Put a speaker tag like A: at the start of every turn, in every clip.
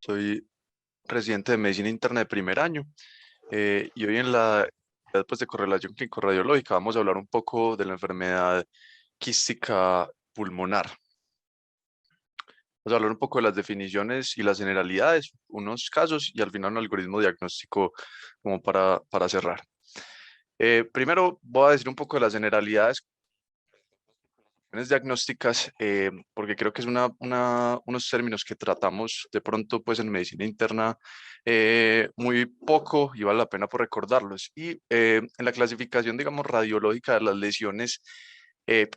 A: Soy residente de medicina interna de primer año y hoy en la pues, de correlación clínico-radiológica vamos a hablar un poco de la enfermedad quística pulmonar. Vamos a hablar un poco de las definiciones y las generalidades, unos casos y al final un algoritmo diagnóstico como para cerrar. Primero voy a decir un poco de las generalidades diagnósticas, porque creo que es unos términos que tratamos de pronto pues en medicina interna muy poco y vale la pena por recordarlos. Y en la clasificación, digamos, radiológica de las lesiones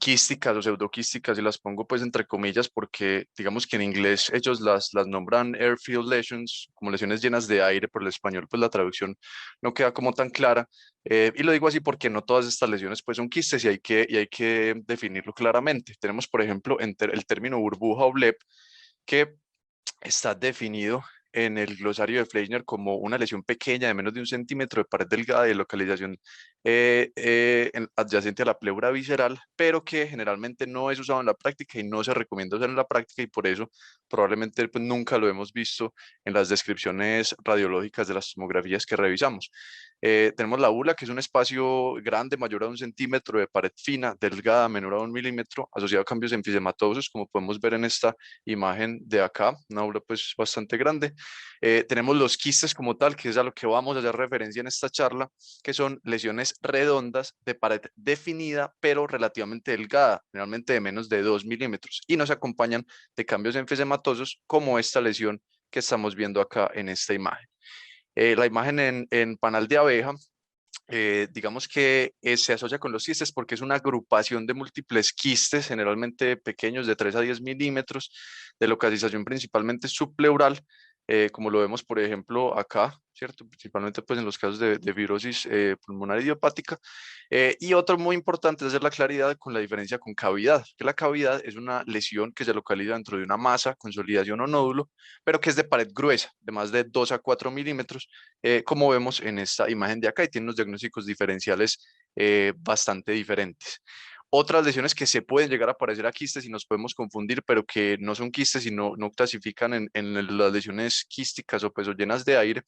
A: quísticas o pseudoquísticas, y las pongo pues entre comillas porque digamos que en inglés ellos las nombran airfield lesions, como lesiones llenas de aire, por el español pues la traducción no queda como tan clara. Y lo digo así porque no todas estas lesiones pues son quistes y hay que definirlo claramente. Tenemos, por ejemplo, el término burbuja o bleb, que está definido en el glosario de Fleischner como una lesión pequeña de menos de 1 centímetro de pared delgada de localización adyacente a la pleura visceral, pero que generalmente no es usado en la práctica y no se recomienda usar en la práctica, y por eso probablemente pues, nunca lo hemos visto en las descripciones radiológicas de las tomografías que revisamos. Tenemos la bula, que es un espacio grande, mayor a 1 centímetro, de pared fina, delgada, menor a 1 milímetro, asociado a cambios enfisematosos, como podemos ver en esta imagen de acá, una bula pues bastante grande. Tenemos los quistes como tal, que es a lo que vamos a hacer referencia en esta charla, que son lesiones redondas de pared definida, pero relativamente delgada, generalmente de menos de 2 milímetros, y nos acompañan de cambios enfisematosos, como esta lesión que estamos viendo acá en esta imagen. La imagen en panal de abeja, digamos que se asocia con los quistes porque es una agrupación de múltiples quistes, generalmente pequeños, de 3 a 10 milímetros, de localización principalmente subpleural, como lo vemos, por ejemplo, acá, ¿cierto? Principalmente pues en los casos de fibrosis pulmonar idiopática. Y otro muy importante es hacer la claridad con la diferencia con cavidad, que la cavidad es una lesión que se localiza dentro de una masa, consolidación o nódulo, pero que es de pared gruesa, de más de 2 a 4 milímetros, como vemos en esta imagen de acá, y tiene unos diagnósticos diferenciales bastante diferentes. Otras lesiones que se pueden llegar a parecer a quistes y nos podemos confundir, pero que no son quistes y no clasifican en las lesiones quísticas o pues o llenas de aire,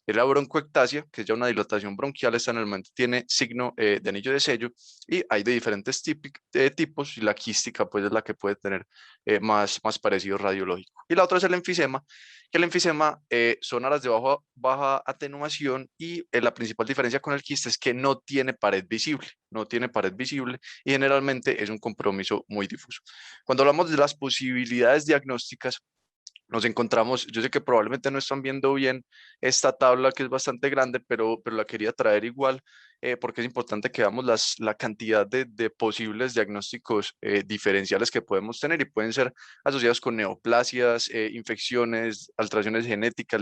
A: es la broncoectasia, que es ya una dilatación bronquial. Esta normalmente tiene signo de anillo de sello, y hay de diferentes tipos, y la quística pues es la que puede tener más parecido radiológico. Y la otra es el enfisema, que el enfisema son aras de baja atenuación, y la principal diferencia con el quiste es que no tiene pared visible, no tiene pared visible, y generalmente es un compromiso muy difuso. Cuando hablamos de las posibilidades diagnósticas, nos encontramos, yo sé que probablemente no están viendo bien esta tabla, que es bastante grande, pero la quería traer igual, porque es importante que veamos la cantidad de posibles diagnósticos diferenciales que podemos tener, y pueden ser asociados con neoplasias, infecciones, alteraciones genéticas,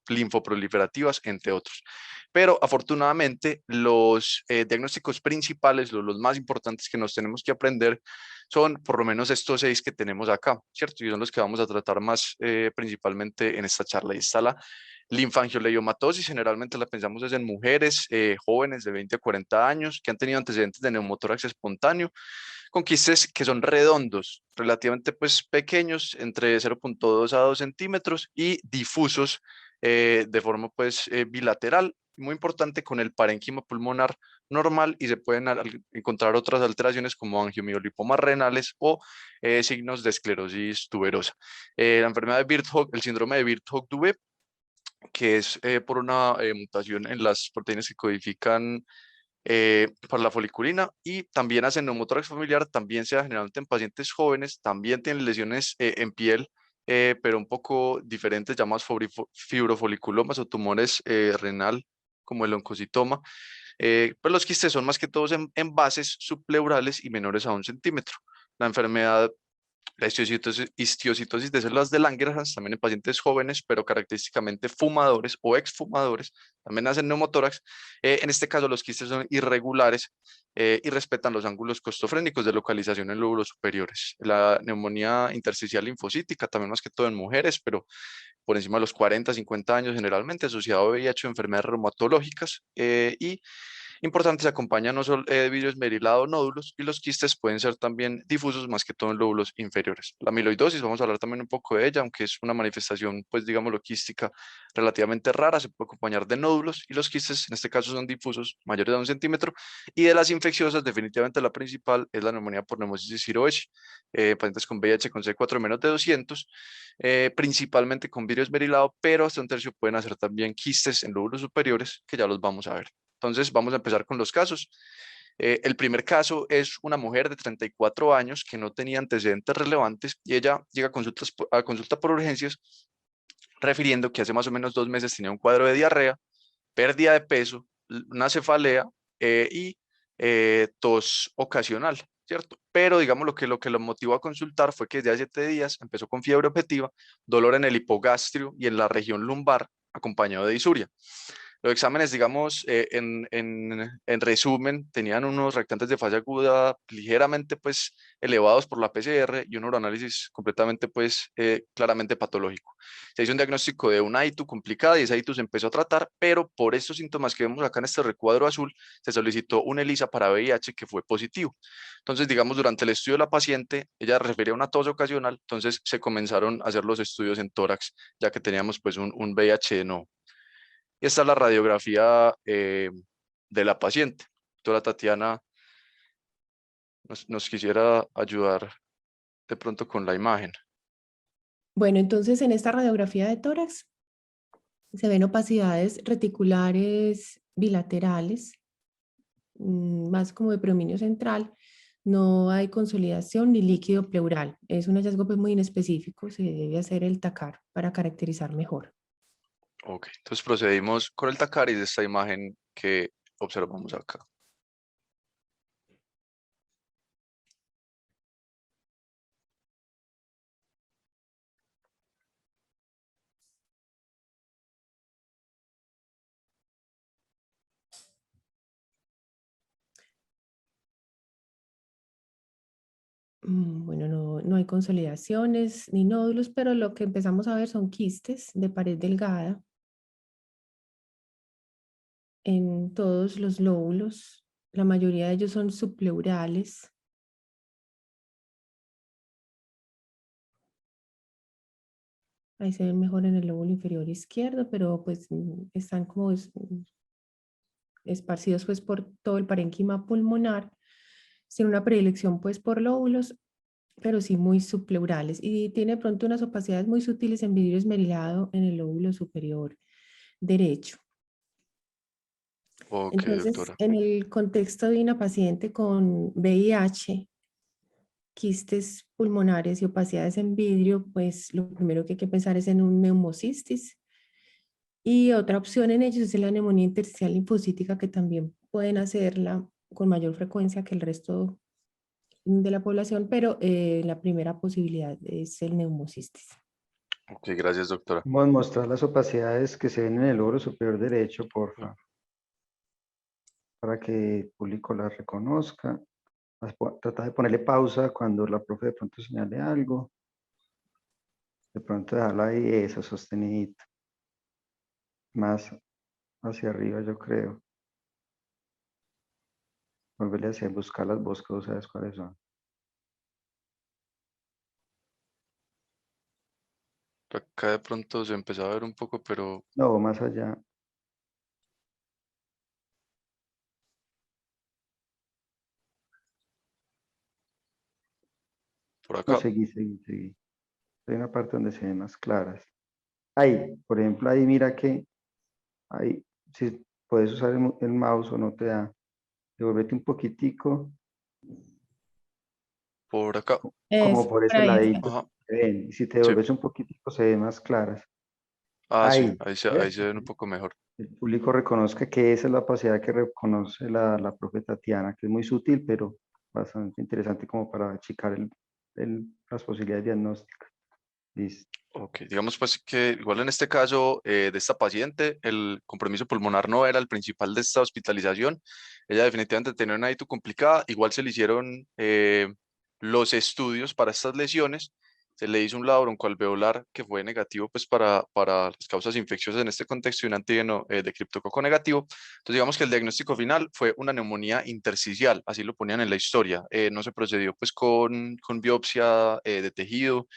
A: linfoproliferativas, entre otros. Pero afortunadamente los diagnósticos principales, los más importantes que nos tenemos que aprender, son por lo menos estos 6 que tenemos acá, ¿cierto? Y son los que vamos a tratar más principalmente en esta charla. Ahí está la linfangioleudomatosis. Generalmente la pensamos es en mujeres jóvenes de 20 a 40 años que han tenido antecedentes de neumotórax espontáneo, con quistes que son redondos, relativamente pues pequeños, entre 0,2 a 2 centímetros, y difusos de forma pues bilateral, muy importante, con el parénquima pulmonar normal, y se pueden encontrar otras alteraciones como angiomiolipomas renales o signos de esclerosis tuberosa. La enfermedad de Birt-Hog, el síndrome de Birt-Hog-Dubé, que es por una mutación en las proteínas que codifican para la foliculina, y también hacen neumotórax familiar, también se da generalmente en pacientes jóvenes, también tienen lesiones en piel, pero un poco diferentes, llamadas fibrofoliculomas o tumores renal, como el oncocitoma. Pues los quistes son más que todos en bases subpleurales y menores a 1 centímetro. La enfermedad, la histiocitosis de células de Langerhans, también en pacientes jóvenes, pero característicamente fumadores o exfumadores, también hacen neumotórax. En este caso, los quistes son irregulares y respetan los ángulos costofrénicos de localización en lóbulos superiores. La neumonía intersticial linfocítica, también más que todo en mujeres, pero por encima de los 40, 50 años, generalmente asociado a VIH o enfermedades reumatológicas. Y Importante, se acompaña no solo de vidrio esmerilado o nódulos, y los quistes pueden ser también difusos, más que todo en lóbulos inferiores. La amiloidosis, vamos a hablar también un poco de ella, aunque es una manifestación, pues digámoslo, quística relativamente rara, se puede acompañar de nódulos, y los quistes en este caso son difusos, mayores a 1 centímetro, y de las infecciosas, definitivamente la principal es la neumonía por neumosis Hiroshi, pacientes con VIH con C4 menos de 200, principalmente con vidrio esmerilado, pero hasta 1/3 pueden hacer también quistes en lóbulos superiores, que ya los vamos a ver. Entonces, vamos a empezar con los casos. El primer caso es una mujer de 34 años que no tenía antecedentes relevantes y ella llega a consulta por urgencias refiriendo que hace más o menos 2 meses tenía un cuadro de diarrea, pérdida de peso, una cefalea y tos ocasional, ¿cierto? Pero digamos lo que lo motivó a consultar fue que desde hace 7 días empezó con fiebre objetiva, dolor en el hipogastrio y en la región lumbar, acompañado de disuria. Los exámenes, digamos, en resumen, tenían unos reactantes de fase aguda ligeramente, pues, elevados por la PCR y un uroanálisis completamente, pues, claramente patológico. Se hizo un diagnóstico de una ITU complicada y esa ITU se empezó a tratar, pero por estos síntomas que vemos acá en este recuadro azul, se solicitó un ELISA para VIH que fue positivo. Entonces, digamos, durante el estudio de la paciente, ella refería a una tos ocasional, entonces se comenzaron a hacer los estudios en tórax, ya que teníamos, pues, un VIH no. Y esta es la radiografía de la paciente. Doctora Tatiana nos quisiera ayudar de pronto con la imagen.
B: Bueno, entonces en esta radiografía de tórax se ven opacidades reticulares bilaterales, más como de predominio central. No hay consolidación ni líquido pleural. Es un hallazgo pues, muy inespecífico. Se debe hacer el TACAR para caracterizar mejor.
A: Ok, entonces procedimos con el TACARIS de esta imagen que observamos acá.
B: Bueno, no hay consolidaciones ni nódulos, pero lo que empezamos a ver son quistes de pared delgada en todos los lóbulos. La mayoría de ellos son subpleurales. Ahí se ven mejor en el lóbulo inferior izquierdo, pero pues están como esparcidos pues por todo el parénquima pulmonar, sin una predilección pues por lóbulos, pero sí muy subpleurales. Y tiene de pronto unas opacidades muy sutiles en vidrio esmerilado en el lóbulo superior derecho.
A: Ok,
B: Entonces,
A: doctora.
B: en el contexto de una paciente con VIH, quistes pulmonares y opacidades en vidrio, pues lo primero que hay que pensar es en un neumocistis. Y otra opción en ellos es la neumonía intersticial linfocítica, que también pueden hacerla con mayor frecuencia que el resto de la población, pero la primera posibilidad es el neumocistis.
A: Ok, gracias, doctora.
C: Vamos a mostrar las opacidades que se ven en el lóbulo superior derecho, porfa, para que el público las reconozca. Trata de ponerle pausa cuando la profe de pronto señale algo. De pronto dejarla ahí, eso, sostenidito. Más hacia arriba, yo creo. Volverle a hacer, buscar las búsquedas, ¿sabes cuáles son?
A: Acá de pronto se empezó a ver un poco, pero
C: No, más allá.
A: por
C: No,
A: acá.
C: seguí. Hay una parte donde se ven más claras. Ahí, por ejemplo, ahí mira que ahí, si puedes usar el mouse o no te da, devuélvete un poquitico,
A: Por acá.
C: como
B: Es,
C: por
B: por
C: ese
B: ahí está.
C: ladito.
A: Ajá.
C: Se ven. Y si te
A: Sí.
C: devuelves un poquitico, se ven más claras.
A: Ah, sí,
C: Ahí,
A: ahí
C: ¿ves?
A: se ven un poco mejor.
C: El público reconozca que esa es la opacidad que reconoce la profe Tatiana, que es muy sutil, pero bastante interesante como para achicar las posibilidades diagnósticas. Listo.
A: Ok, digamos pues que igual en este caso de esta paciente, el compromiso pulmonar no era el principal de esta hospitalización. Ella definitivamente tenía una ITU complicada. Igual se le hicieron los estudios para estas lesiones. se le hizo un lado broncoalveolar que fue negativo pues para las causas infecciosas en este contexto y un antígeno de criptococo negativo. Entonces digamos que el diagnóstico final fue una neumonía intersticial, así lo ponían en la historia. No se procedió pues con biopsia de tejido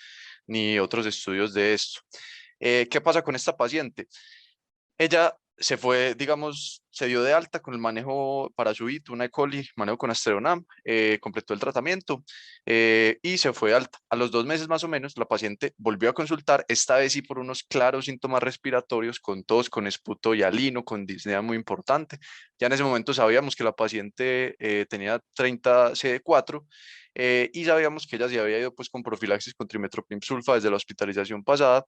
A: ni otros estudios de esto. ¿Qué pasa con esta paciente? Ella se fue, digamos, se dio de alta con el manejo para su hito, una E. coli, manejo con Asteronam, completó el tratamiento y se fue de alta. A los 2 meses más o menos, la paciente volvió a consultar, esta vez sí por unos claros síntomas respiratorios, con tos, con esputo y alino, con disnea muy importante. Ya en ese momento sabíamos que la paciente tenía 30 CD4 y sabíamos que ella se había ido pues con profilaxis con trimethoprim sulfa desde la hospitalización pasada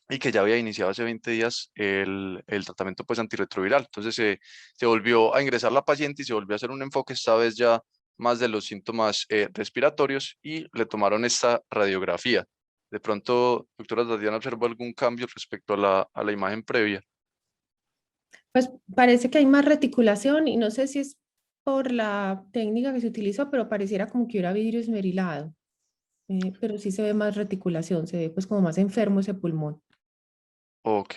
A: y que ya había iniciado hace 20 días el tratamiento pues antirretroviral. Entonces se volvió a ingresar la paciente y se volvió a hacer un enfoque esta vez ya más de los síntomas respiratorios y le tomaron esta radiografía. De pronto, doctora Tatiana, ¿observó algún cambio respecto a la imagen previa?
B: Pues parece que hay más reticulación y no sé si es por la técnica que se utilizó, pero pareciera como que hubiera vidrio esmerilado. Pero sí se ve más reticulación, se ve pues como más enfermo ese pulmón.
A: Ok.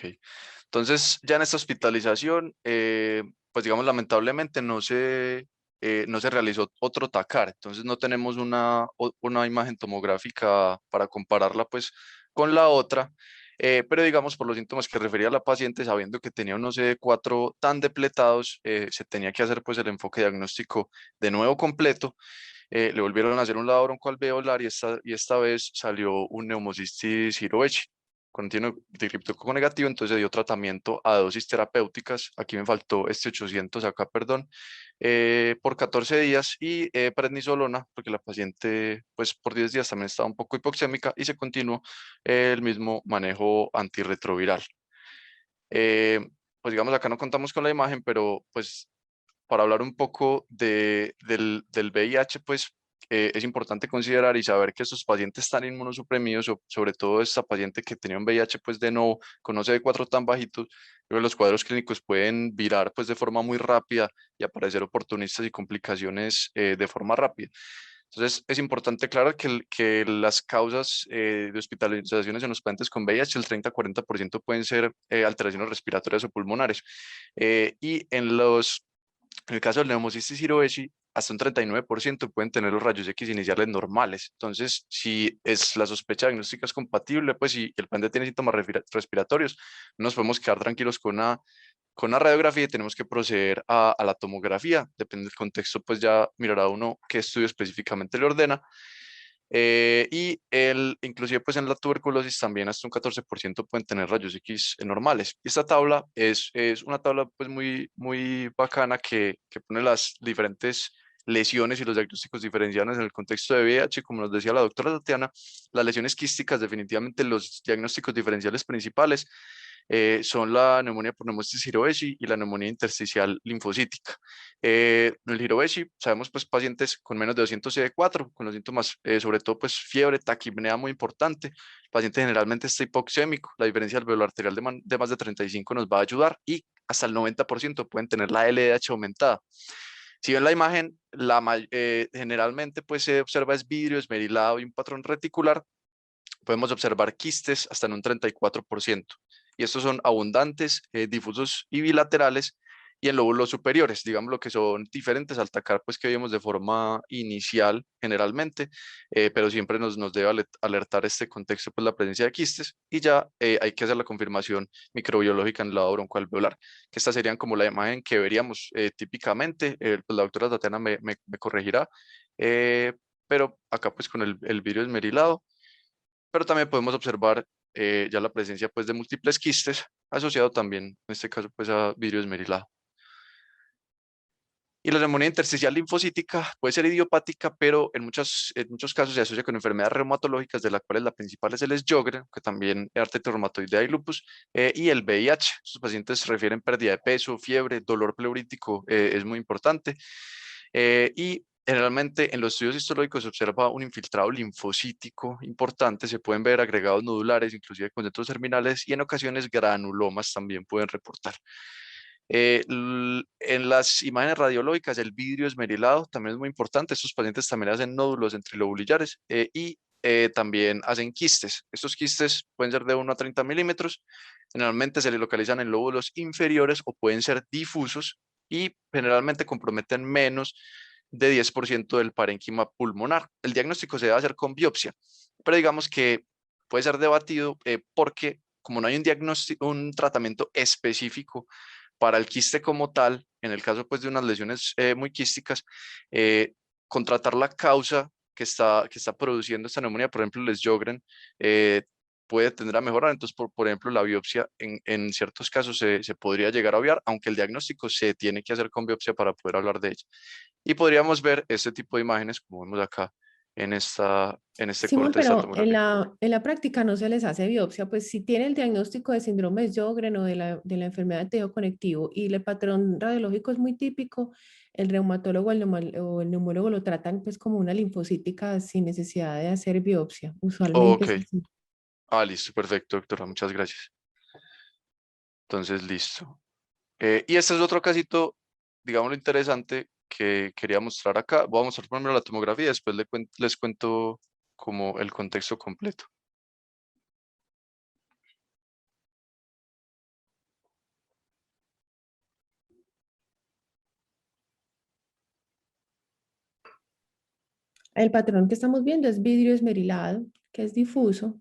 A: Entonces, ya en esta hospitalización, pues digamos, lamentablemente no se realizó otro TACAR, entonces no tenemos una imagen tomográfica para compararla pues con la otra, pero digamos, por los síntomas que refería la paciente, sabiendo que tenía unos CD4 tan depletados, se tenía que hacer pues el enfoque diagnóstico de nuevo completo. Le volvieron a hacer un lado broncoalveolar y esta vez salió un neumocistis hiroechi contiene de criptococo negativo, entonces se dio tratamiento a dosis terapéuticas, aquí me faltó este 800 acá, perdón, por 14 días y prednisolona, porque la paciente pues por 10 días también estaba un poco hipoxémica y se continuó el mismo manejo antirretroviral. Pues digamos, acá no contamos con la imagen, pero pues para hablar un poco del VIH, pues es importante considerar y saber que estos pacientes están inmunosuprimidos, sobre todo esta paciente que tenía un VIH, pues de no, con OCD4 tan bajitos, luego los cuadros clínicos pueden virar pues de forma muy rápida y aparecer oportunistas y complicaciones de forma rápida. Entonces, es importante aclarar que las causas de hospitalizaciones en los pacientes con VIH, el 30-40% pueden ser alteraciones respiratorias o pulmonares. Y en el caso del neumocistis hiroechi, hasta un 39% pueden tener los rayos X iniciales normales. Entonces, si es la sospecha diagnóstica es compatible, pues si el paciente tiene síntomas respiratorios, no nos podemos quedar tranquilos con una radiografía y tenemos que proceder a la tomografía. Depende del contexto, pues ya mirará uno qué estudio específicamente le ordena. Inclusive pues en la tuberculosis también hasta un 14% pueden tener rayos X normales. Y esta tabla es una tabla pues muy bacana que pone las diferentes lesiones y los diagnósticos diferenciados en el contexto de VIH, como nos decía la doctora Tatiana, las lesiones quísticas definitivamente los diagnósticos diferenciales principales son la neumonía por neumosis hiroechi y la neumonía intersticial linfocítica. El hiroechi, sabemos pues pacientes con menos de 200 CD4, con los síntomas sobre todo pues fiebre, taquipnea muy importante. El paciente generalmente está hipoxémico, la diferencia alveolar arterial de más de 35 nos va a ayudar y hasta el 90% pueden tener la LDH aumentada. Si ven la imagen, generalmente pues se observa es vidrio esmerilado y un patrón reticular, podemos observar quistes hasta en un 34%. Y estos son abundantes, difusos y bilaterales, y en lóbulos superiores, digamos lo que son diferentes al TACAR, pues que vemos de forma inicial generalmente, pero siempre nos debe alertar este contexto, pues la presencia de quistes, y ya hay que hacer la confirmación microbiológica en el lado broncoalveolar, que estas serían como la imagen que veríamos típicamente, pues la doctora Tatiana me corregirá, pero acá pues con el vidrio esmerilado, pero también podemos observar ya la presencia pues de múltiples quistes asociado también, en este caso pues a vidrio esmerilado. Y la neumonía intersticial linfocítica puede ser idiopática, pero en muchos casos se asocia con enfermedades reumatológicas, de las cuales la principal es el Sjögren, que también es artritis reumatoidea y lupus, y el VIH. Estos pacientes refieren pérdida de peso, fiebre, dolor pleurítico, es muy importante. Y generalmente en los estudios histológicos se observa un infiltrado linfocítico importante, se pueden ver agregados nodulares, inclusive con centros terminales, y en ocasiones granulomas también pueden reportar. En las imágenes radiológicas, el vidrio esmerilado también es muy importante. Estos pacientes también hacen nódulos entre lobulillares y también hacen quistes. Estos quistes pueden ser de 1 a 30 milímetros. Generalmente se le localizan en lóbulos inferiores o pueden ser difusos y generalmente comprometen menos de 10% del parénquima pulmonar. El diagnóstico se debe hacer con biopsia, pero digamos que puede ser debatido porque como no hay un diagnóstico, un tratamiento específico para el quiste como tal, en el caso pues de unas lesiones muy quísticas, contratar la causa que está produciendo esta neumonía, por ejemplo, el Sjögren, puede tender a mejorar. Entonces, por ejemplo, la biopsia en ciertos casos se podría llegar a obviar, aunque el diagnóstico se tiene que hacer con biopsia para poder hablar de ella. Y podríamos ver este tipo de imágenes, como vemos acá en este
B: Simón,
A: corte de esta
B: pero
A: tomografía.
B: en la práctica no se les hace biopsia, pues si tiene el diagnóstico de síndrome de Sjögren o de la enfermedad de tejido conectivo y el patrón radiológico es muy típico, el reumatólogo o el neumólogo lo tratan pues como una linfocítica sin necesidad de hacer biopsia. Usualmente
A: Ok.
B: es así.
A: Listo, perfecto, doctora, muchas gracias. Entonces, listo. Y este es otro casito, digámoslo, interesante que quería mostrar acá. Voy a mostrar primero la tomografía y después les cuento como el contexto completo.
B: El patrón que estamos viendo es vidrio esmerilado, que es difuso,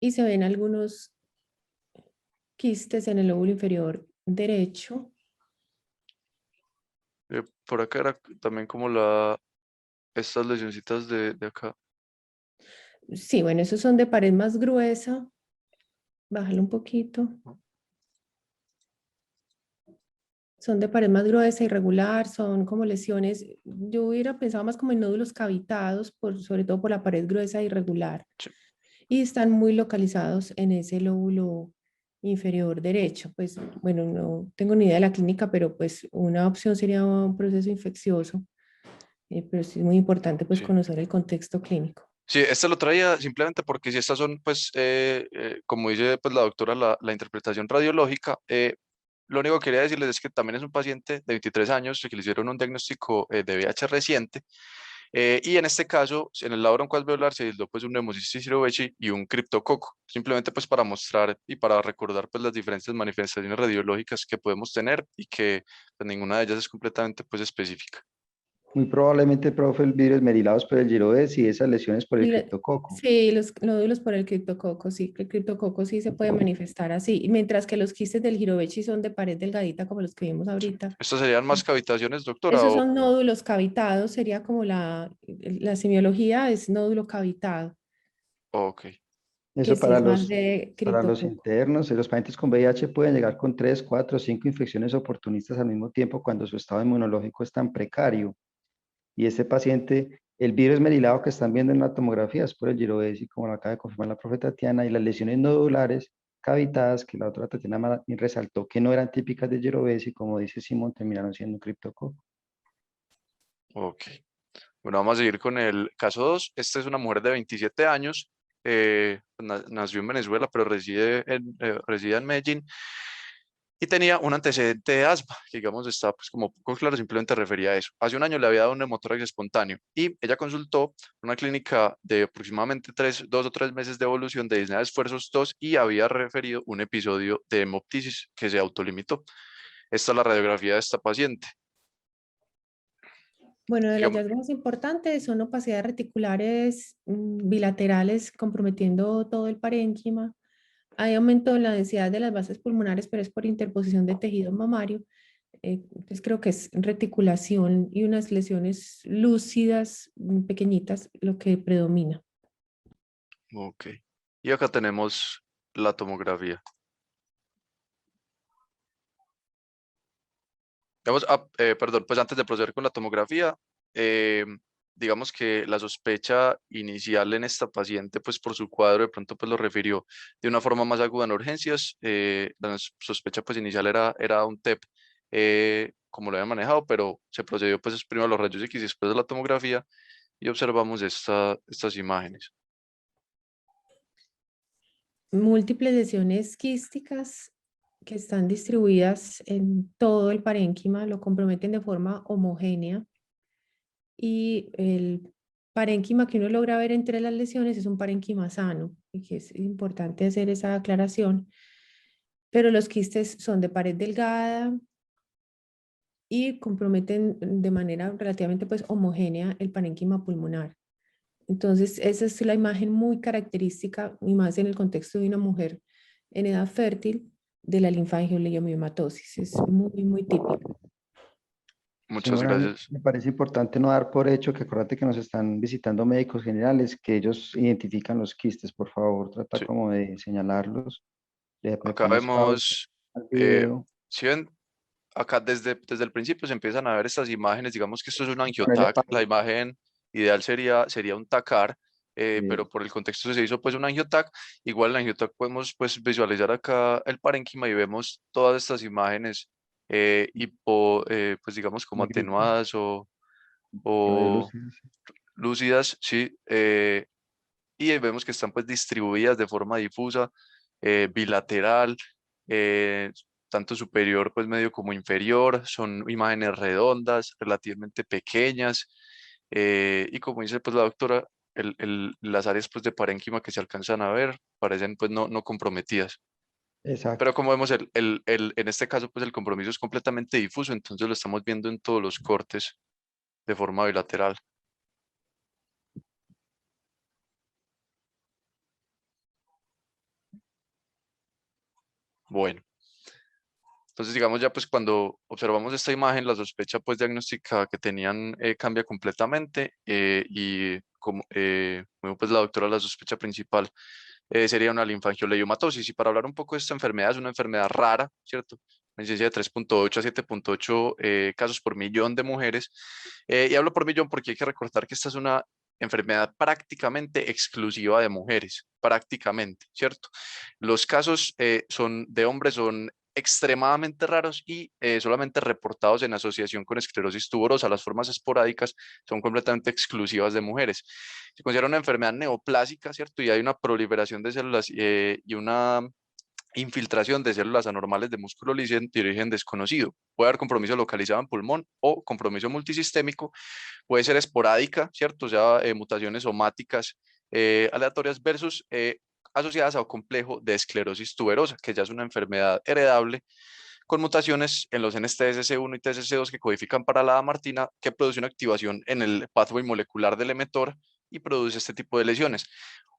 B: y se ven algunos quistes en el lóbulo inferior derecho.
A: Por acá era también como estas lesioncitas de acá.
B: Sí, bueno, esos son de pared más gruesa. Bájalo un poquito. Son de pared más gruesa, irregular, son como lesiones. Yo hubiera pensado más como en nódulos cavitados, sobre todo por la pared gruesa e irregular.
A: Sí,
B: Y están muy localizados en ese lóbulo inferior derecho. Pues bueno, no tengo ni idea de la clínica, pero pues una opción sería un proceso infeccioso. Pero sí es muy importante pues
A: sí.
B: conocer el contexto clínico.
A: Sí, este lo traía simplemente porque si estas son, pues, como dice pues, la doctora, la interpretación radiológica, lo único que quería decirles es que también es un paciente de 23 años que le hicieron un diagnóstico de VIH reciente. Y en este caso, en el lado broncoalveolar se aisló pues un Pneumocystis jirovecii y un criptococo, simplemente pues para mostrar y para recordar pues las diferentes manifestaciones radiológicas que podemos tener y que pues, ninguna de ellas es completamente pues específica.
C: Muy probablemente, profe, el vidrio esmerilado es por el girodes y esas lesiones por el criptococo.
B: Sí, los nódulos por el criptococo, sí, el criptococo sí se puede manifestar así, mientras que los quistes del Hirovechi son de pared delgadita como los que vimos
A: Sí.
B: ahorita.
A: ¿Estas serían más cavitaciones, doctora?
B: Esos son nódulos cavitados, sería como la semiología es nódulo cavitado,
A: Ok,
B: que
C: Eso
B: sí es más de
C: para los
B: criptococo.
C: internos, los pacientes con VIH pueden llegar con 3, 4, 5 infecciones oportunistas al mismo tiempo cuando su estado inmunológico es tan precario. Y este paciente, el virus esmerilado que están viendo en la tomografía es por el girodes y como lo acaba de confirmar la profe Tatiana, y las lesiones nodulares cavitadas que la otra Tatiana resaltó que no eran típicas de girodes y como dice Simón, terminaron siendo un criptococo.
A: ok. Bueno, vamos a seguir con el caso 2. Esta es una mujer de 27 años, nació en Venezuela, pero reside en Medellín y tenía un antecedente de asma, que digamos está pues como poco claro, simplemente refería a eso. Hace un año le había dado un neumotórax espontáneo y ella consultó en una clínica de aproximadamente 2 o 3 meses de evolución de disnea de esfuerzos 2 y había referido un episodio de hemoptisis que se autolimitó. Esta es la radiografía de esta paciente.
B: Bueno, el
A: Digamos,
B: hallazgo más importante son opacidades reticulares bilaterales comprometiendo todo el parénquima. Hay aumento en la densidad de las bases pulmonares, pero es por interposición de tejido mamario. Entonces creo que es reticulación y unas lesiones lúcidas, pequeñitas, lo que predomina.
A: ok. Y acá tenemos la tomografía. Perdón, pues antes de proceder con la tomografía, eh, digamos que la sospecha inicial en esta paciente, pues por su cuadro, de pronto pues lo refirió de una forma más aguda en urgencias. La sospecha pues inicial era un TEP, como lo había manejado, pero se procedió pues primero a los rayos X y después de la tomografía y observamos estas imágenes.
B: Múltiples lesiones quísticas que están distribuidas en todo el parénquima, lo comprometen de forma homogénea y parénquima que uno logra ver entre las lesiones es un parénquima sano, y que es importante hacer esa aclaración, pero los quistes son de pared delgada y comprometen de manera relativamente pues homogénea el parénquima pulmonar. Entonces, esa es la imagen muy característica, y más en el contexto de una mujer en edad fértil, de la linfangioliomatosis. Es muy, muy típica.
A: Muchas
C: Señora,
A: gracias.
C: me parece importante no dar por hecho que acuérdate que nos están visitando médicos generales, que ellos identifican los quistes. Por favor, trata
A: Sí,
C: como de señalarlos. Le
A: acá
C: pones pausa
A: vemos,
C: al
A: eh,
C: video
A: si ven, acá desde el principio se empiezan a ver estas imágenes, digamos que esto es un
C: y ponerle
A: angiotac, la
C: pausa.
A: imagen ideal sería un TACAR,
C: Sí,
A: pero por el contexto se hizo pues un angiotac. Igual en el angiotac podemos pues visualizar acá el parénquima y vemos todas estas imágenes pues digamos como
C: negrita,
A: atenuadas o
C: radiolúcidos.
A: lúcidas, sí, y ahí vemos que están pues distribuidas de forma difusa, bilateral, eh, tanto superior pues medio como inferior, son imágenes redondas, relativamente pequeñas, y como dice pues la doctora, las áreas pues de parénquima que se alcanzan a ver parecen pues no comprometidas. Pero
C: Exacto.
A: como vemos, en este caso pues el compromiso es completamente difuso, entonces lo estamos viendo en todos los cortes de forma bilateral. Bueno. Entonces, digamos ya pues cuando observamos esta imagen, la sospecha pues diagnóstica que tenían cambia completamente y como pues la doctora, la sospecha principal sería una linfangioleudomatosis. Y para hablar un poco de esta enfermedad, es una enfermedad rara, ¿cierto? Una incidencia de 3.8 a 7.8 casos por millón de mujeres. Y hablo por millón porque hay que recordar que esta es una enfermedad prácticamente exclusiva de mujeres, prácticamente, ¿cierto? Los casos son de hombres son extremadamente raros y solamente reportados en asociación con esclerosis tuberosa. Las formas esporádicas son completamente exclusivas de mujeres. Se considera una enfermedad neoplásica, ¿cierto? Y hay una proliferación de células y una infiltración de células anormales de músculo líquido de origen desconocido. Puede haber compromiso localizado en pulmón o compromiso multisistémico. Puede ser esporádica, ¿cierto? O sea, mutaciones somáticas aleatorias versus asociadas a un complejo de esclerosis tuberosa, que ya es una enfermedad heredable con mutaciones en los genes TSC1 y TSC2 que codifican para la damartina, que produce una activación en el pathway molecular del emetor y produce este tipo de lesiones.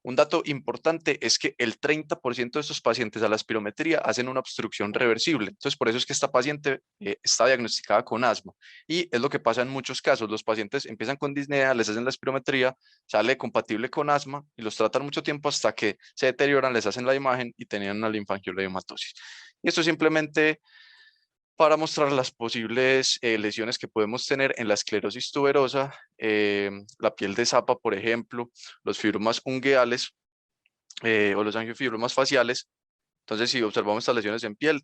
A: Un dato importante es que el 30% de estos pacientes a la espirometría hacen una obstrucción reversible. Entonces, por eso es que esta paciente está diagnosticada con asma. Y es lo que pasa en muchos casos. Los pacientes empiezan con disnea, les hacen la espirometría, sale compatible con asma y los tratan mucho tiempo hasta que se deterioran, les hacen la imagen y tenían una linfangioleudomatosis. Y esto simplemente para mostrar las posibles lesiones que podemos tener en la esclerosis tuberosa, la piel de zapa, por ejemplo, los fibromas ungueales o los angiofibromas faciales. Entonces, si observamos estas lesiones en piel,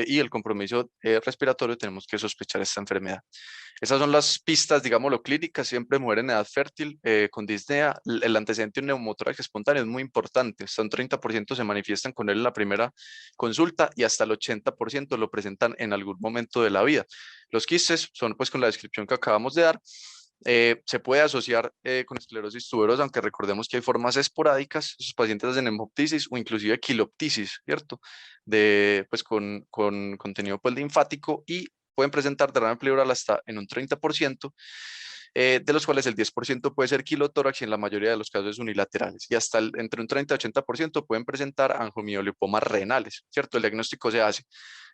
A: y el compromiso respiratorio, tenemos que sospechar esta enfermedad. Esas son las pistas, digámoslo, clínicas, siempre mujer en edad fértil, con disnea. El antecedente neumotórax espontáneo es muy importante, hasta un 30% se manifiestan con él en la primera consulta y hasta el 80% lo presentan en algún momento de la vida. Los quistes son pues con la descripción que acabamos de dar. Se puede asociar con esclerosis tuberosa, aunque recordemos que hay formas esporádicas, esos pacientes hacen hemoptisis o inclusive quiloptisis, ¿cierto? Pues con contenido pues, linfático y pueden presentar derrame pleural hasta en un 30%, de los cuales el 10% puede ser quilotórax y en la mayoría de los casos es unilaterales. Y hasta entre un 30 y 80% pueden presentar angiomiolipomas renales, ¿cierto? El diagnóstico se hace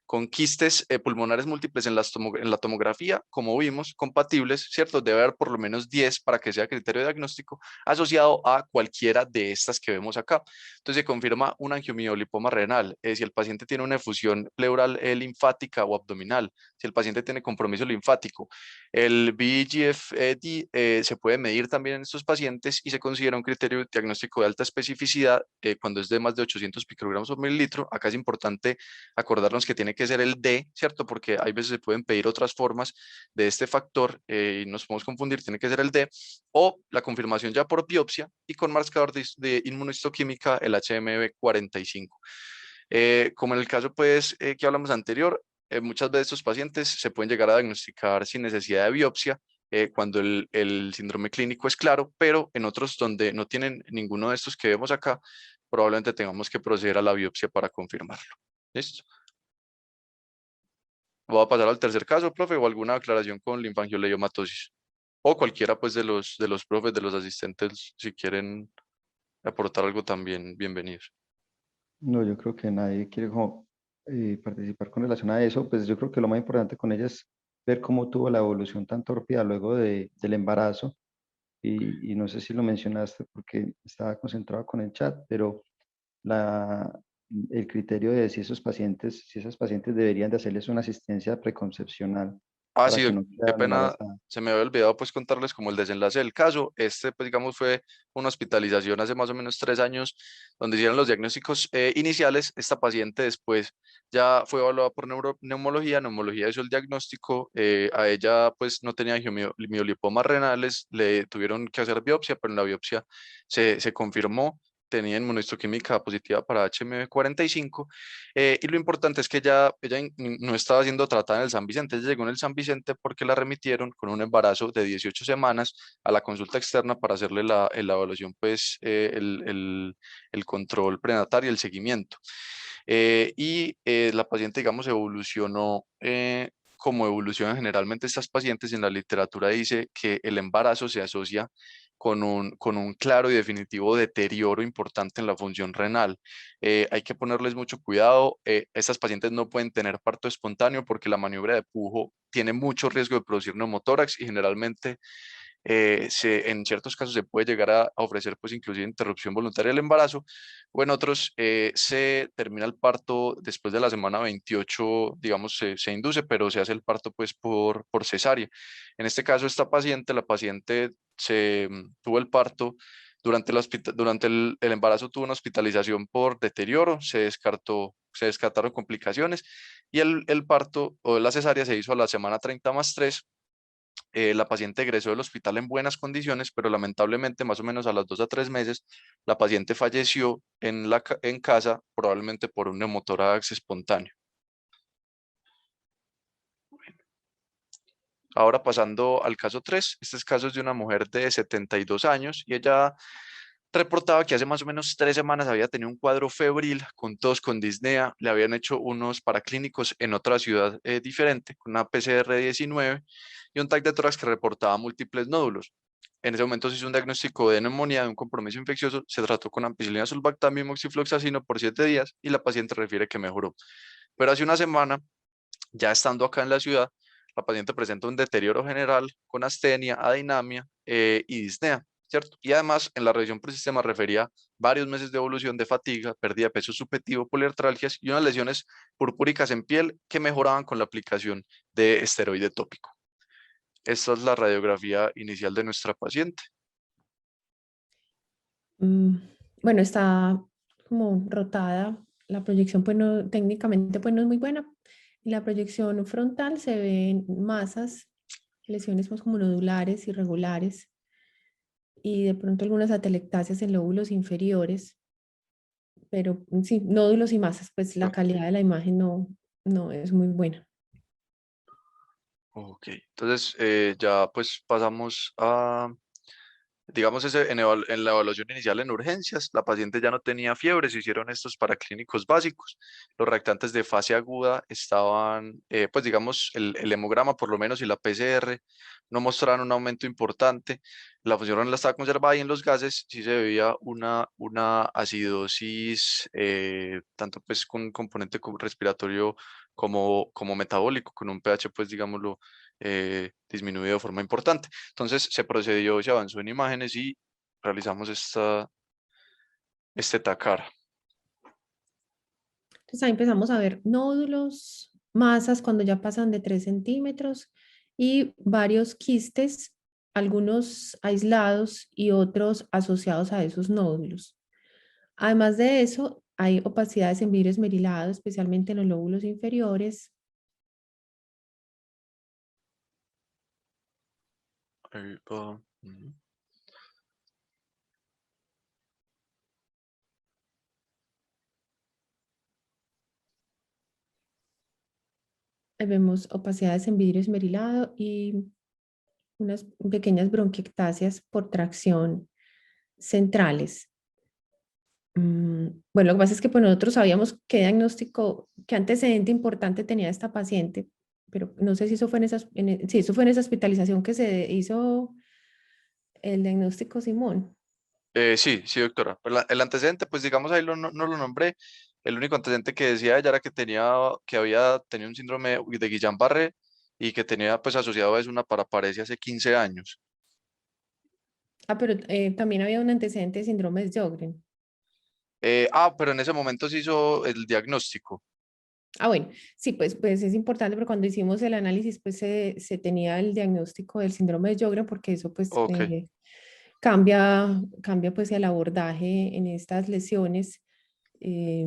A: con quistes pulmonares múltiples en la tomografía, como vimos, compatibles, ¿cierto? Debe haber por lo menos 10 para que sea criterio diagnóstico asociado a cualquiera de estas que vemos acá. Entonces se confirma un angiomiolipoma renal, si el paciente tiene una efusión pleural linfática o abdominal, si el paciente tiene compromiso linfático. El VEGF-D se puede medir también en estos pacientes y se considera un criterio diagnóstico de alta especificidad cuando es de más de 800 picogramos por mililitro. Acá es importante acordarnos que tiene que ser el D, ¿cierto? Porque hay veces se pueden pedir otras formas de este factor y nos podemos confundir, tiene que ser el D, o la confirmación ya por biopsia y con marcador de inmunohistoquímica, el HMB45. Como en el caso pues que hablamos anterior, muchas veces estos pacientes se pueden llegar a diagnosticar sin necesidad de biopsia cuando el síndrome clínico es claro, pero en otros donde no tienen ninguno de estos que vemos acá, probablemente tengamos que proceder a la biopsia para confirmarlo. ¿Listo? Voy a pasar al tercer caso, profe, o alguna aclaración con linfangioleyomatosis. O cualquiera pues de los profes, de los asistentes, si quieren aportar algo también, bienvenidos.
C: No, yo creo que nadie quiere como, participar con relación a eso. Pues yo creo que lo más importante con ella es ver cómo tuvo la evolución tan torpida luego del embarazo. Y no sé si lo mencionaste porque estaba concentrado con el chat, pero la, el criterio de si esos pacientes, si esas pacientes deberían de hacerles una asistencia preconcepcional
A: Ah,
C: para
A: sí,
C: que no
A: qué
C: quedaran
A: pena,
C: embarazadas.
A: se me había olvidado pues contarles como el desenlace del caso. Este pues digamos fue una hospitalización hace más o menos 3 años donde hicieron los diagnósticos iniciales. Esta paciente después ya fue evaluada por neumología, neumología hizo el diagnóstico, a ella pues no tenía miolipomas renales, le tuvieron que hacer biopsia, pero en la biopsia se confirmó. Tenía inmunohistoquímica positiva para HMV45 y lo importante es que ella no estaba siendo tratada en el San Vicente, ella llegó en el San Vicente porque la remitieron con un embarazo de 18 semanas a la consulta externa para hacerle la evaluación, pues el control prenatal y el seguimiento. La paciente, digamos, evolucionó. Como evolucionan generalmente estas pacientes, en la literatura dice que el embarazo se asocia con un claro y definitivo deterioro importante en la función renal. Hay que ponerles mucho cuidado. Estas pacientes no pueden tener parto espontáneo porque la maniobra de pujo tiene mucho riesgo de producir neumotórax y generalmente en ciertos casos se puede llegar a ofrecer pues inclusive interrupción voluntaria del embarazo o en otros se termina el parto después de la semana 28, digamos, se induce, pero se hace el parto pues por cesárea. En este caso, esta paciente, la paciente tuvo el parto durante el embarazo, tuvo una hospitalización por deterioro, se descartaron complicaciones y el parto o la cesárea se hizo a la semana 30+3. La paciente egresó del hospital en buenas condiciones, pero lamentablemente más o menos a las 2 a 3 meses la paciente falleció en casa, probablemente por un neumotórax espontáneo. Ahora pasando al caso 3, este es caso de una mujer de 72 años y ella reportaba que hace más o menos 3 semanas había tenido un cuadro febril con tos, con disnea, le habían hecho unos paraclínicos en otra ciudad diferente, con una PCR-19 y un TAC de tórax que reportaba múltiples nódulos. En ese momento se hizo un diagnóstico de neumonía, de un compromiso infeccioso, se trató con ampicilina, sulbactam y moxifloxacino por 7 días y la paciente refiere que mejoró. Pero hace una semana, ya estando acá en la ciudad, la paciente presenta un deterioro general con astenia, adinamia y disnea, ¿cierto? Y además en la revisión por sistema refería varios meses de evolución de fatiga, pérdida de peso subjetivo, poliartralgias y unas lesiones purpúricas en piel que mejoraban con la aplicación de esteroide tópico. Esta es la radiografía inicial de nuestra paciente.
B: Bueno, está como rotada. La proyección pues no, técnicamente pues no es muy buena. En la proyección frontal se ven masas, lesiones pues como nodulares, irregulares y de pronto algunas atelectasias en lóbulos inferiores, pero sí, nódulos y masas, pues la calidad de la imagen no es muy buena.
A: Ok, entonces ya pues pasamos a, digamos, en la evaluación inicial en urgencias, la paciente ya no tenía fiebre, se hicieron estos paraclínicos básicos. Los reactantes de fase aguda estaban, pues digamos, el hemograma por lo menos y la PCR no mostraron un aumento importante. La función renal estaba conservada y en los gases sí se veía una acidosis, tanto pues con componente respiratorio como metabólico, con un pH pues digámoslo disminuido de forma importante. Entonces se procedió, se avanzó en imágenes y realizamos este TACAR.
B: Entonces ahí empezamos a ver nódulos, masas cuando ya pasan de 3 centímetros y varios quistes, algunos aislados y otros asociados a esos nódulos. Además de eso, hay opacidades en vidrio esmerilado, especialmente en los lóbulos inferiores.
A: Ahí va. Ujú.
B: Ahí vemos opacidades en vidrio esmerilado y unas pequeñas bronquiectasias por tracción centrales. Bueno, lo que pasa es que pues, nosotros sabíamos qué diagnóstico, qué antecedente importante tenía esta paciente, pero no sé si eso fue sí, eso fue en esa hospitalización que se hizo el diagnóstico Simón.
A: Sí, sí, doctora. Pues el antecedente, pues digamos ahí no lo nombré. El único antecedente que decía ella era que había tenido un síndrome de Guillain-Barré y que tenía pues asociado a eso una paraparesia hace 15 años.
B: Ah, pero también había un antecedente de síndrome de Sjögren.
A: Pero en ese momento se hizo el diagnóstico.
B: Ah, bueno, sí, pues es importante, pero cuando hicimos el análisis, pues se tenía el diagnóstico del síndrome de Sjögren, porque eso pues
A: Ok,
B: cambia pues el abordaje en estas lesiones eh,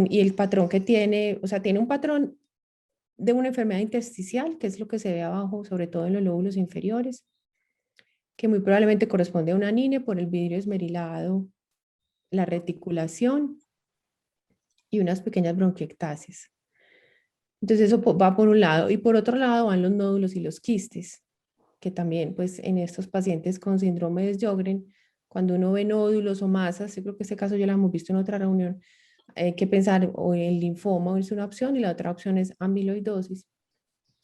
B: y el patrón que tiene, o sea, tiene un patrón de una enfermedad intersticial, que es lo que se ve abajo, sobre todo en los lóbulos inferiores, que muy probablemente corresponde a una anine por el vidrio esmerilado, la reticulación y unas pequeñas bronquiectasias. Entonces eso va por un lado y por otro lado van los nódulos y los quistes, que también pues en estos pacientes con síndrome de Sjögren, cuando uno ve nódulos o masas, yo creo que este caso ya lo hemos visto en otra reunión, hay que pensar o el linfoma es una opción y la otra opción es amiloidosis.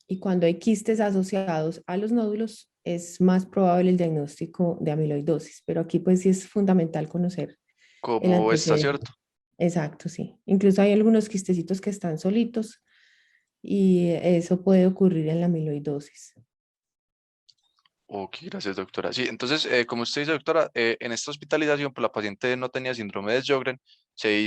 B: Y cuando hay quistes asociados a los nódulos, es más probable el diagnóstico de amiloidosis, pero aquí pues sí es fundamental conocer el
A: ¿cómo está
B: antecedente.
A: cierto?
B: Exacto, sí. Incluso hay algunos quistecitos que están solitos y eso puede ocurrir en la amiloidosis.
A: Ok, gracias, doctora. Sí, entonces, como usted dice, doctora, en esta hospitalización, pues la paciente no tenía síndrome de Sjögren, se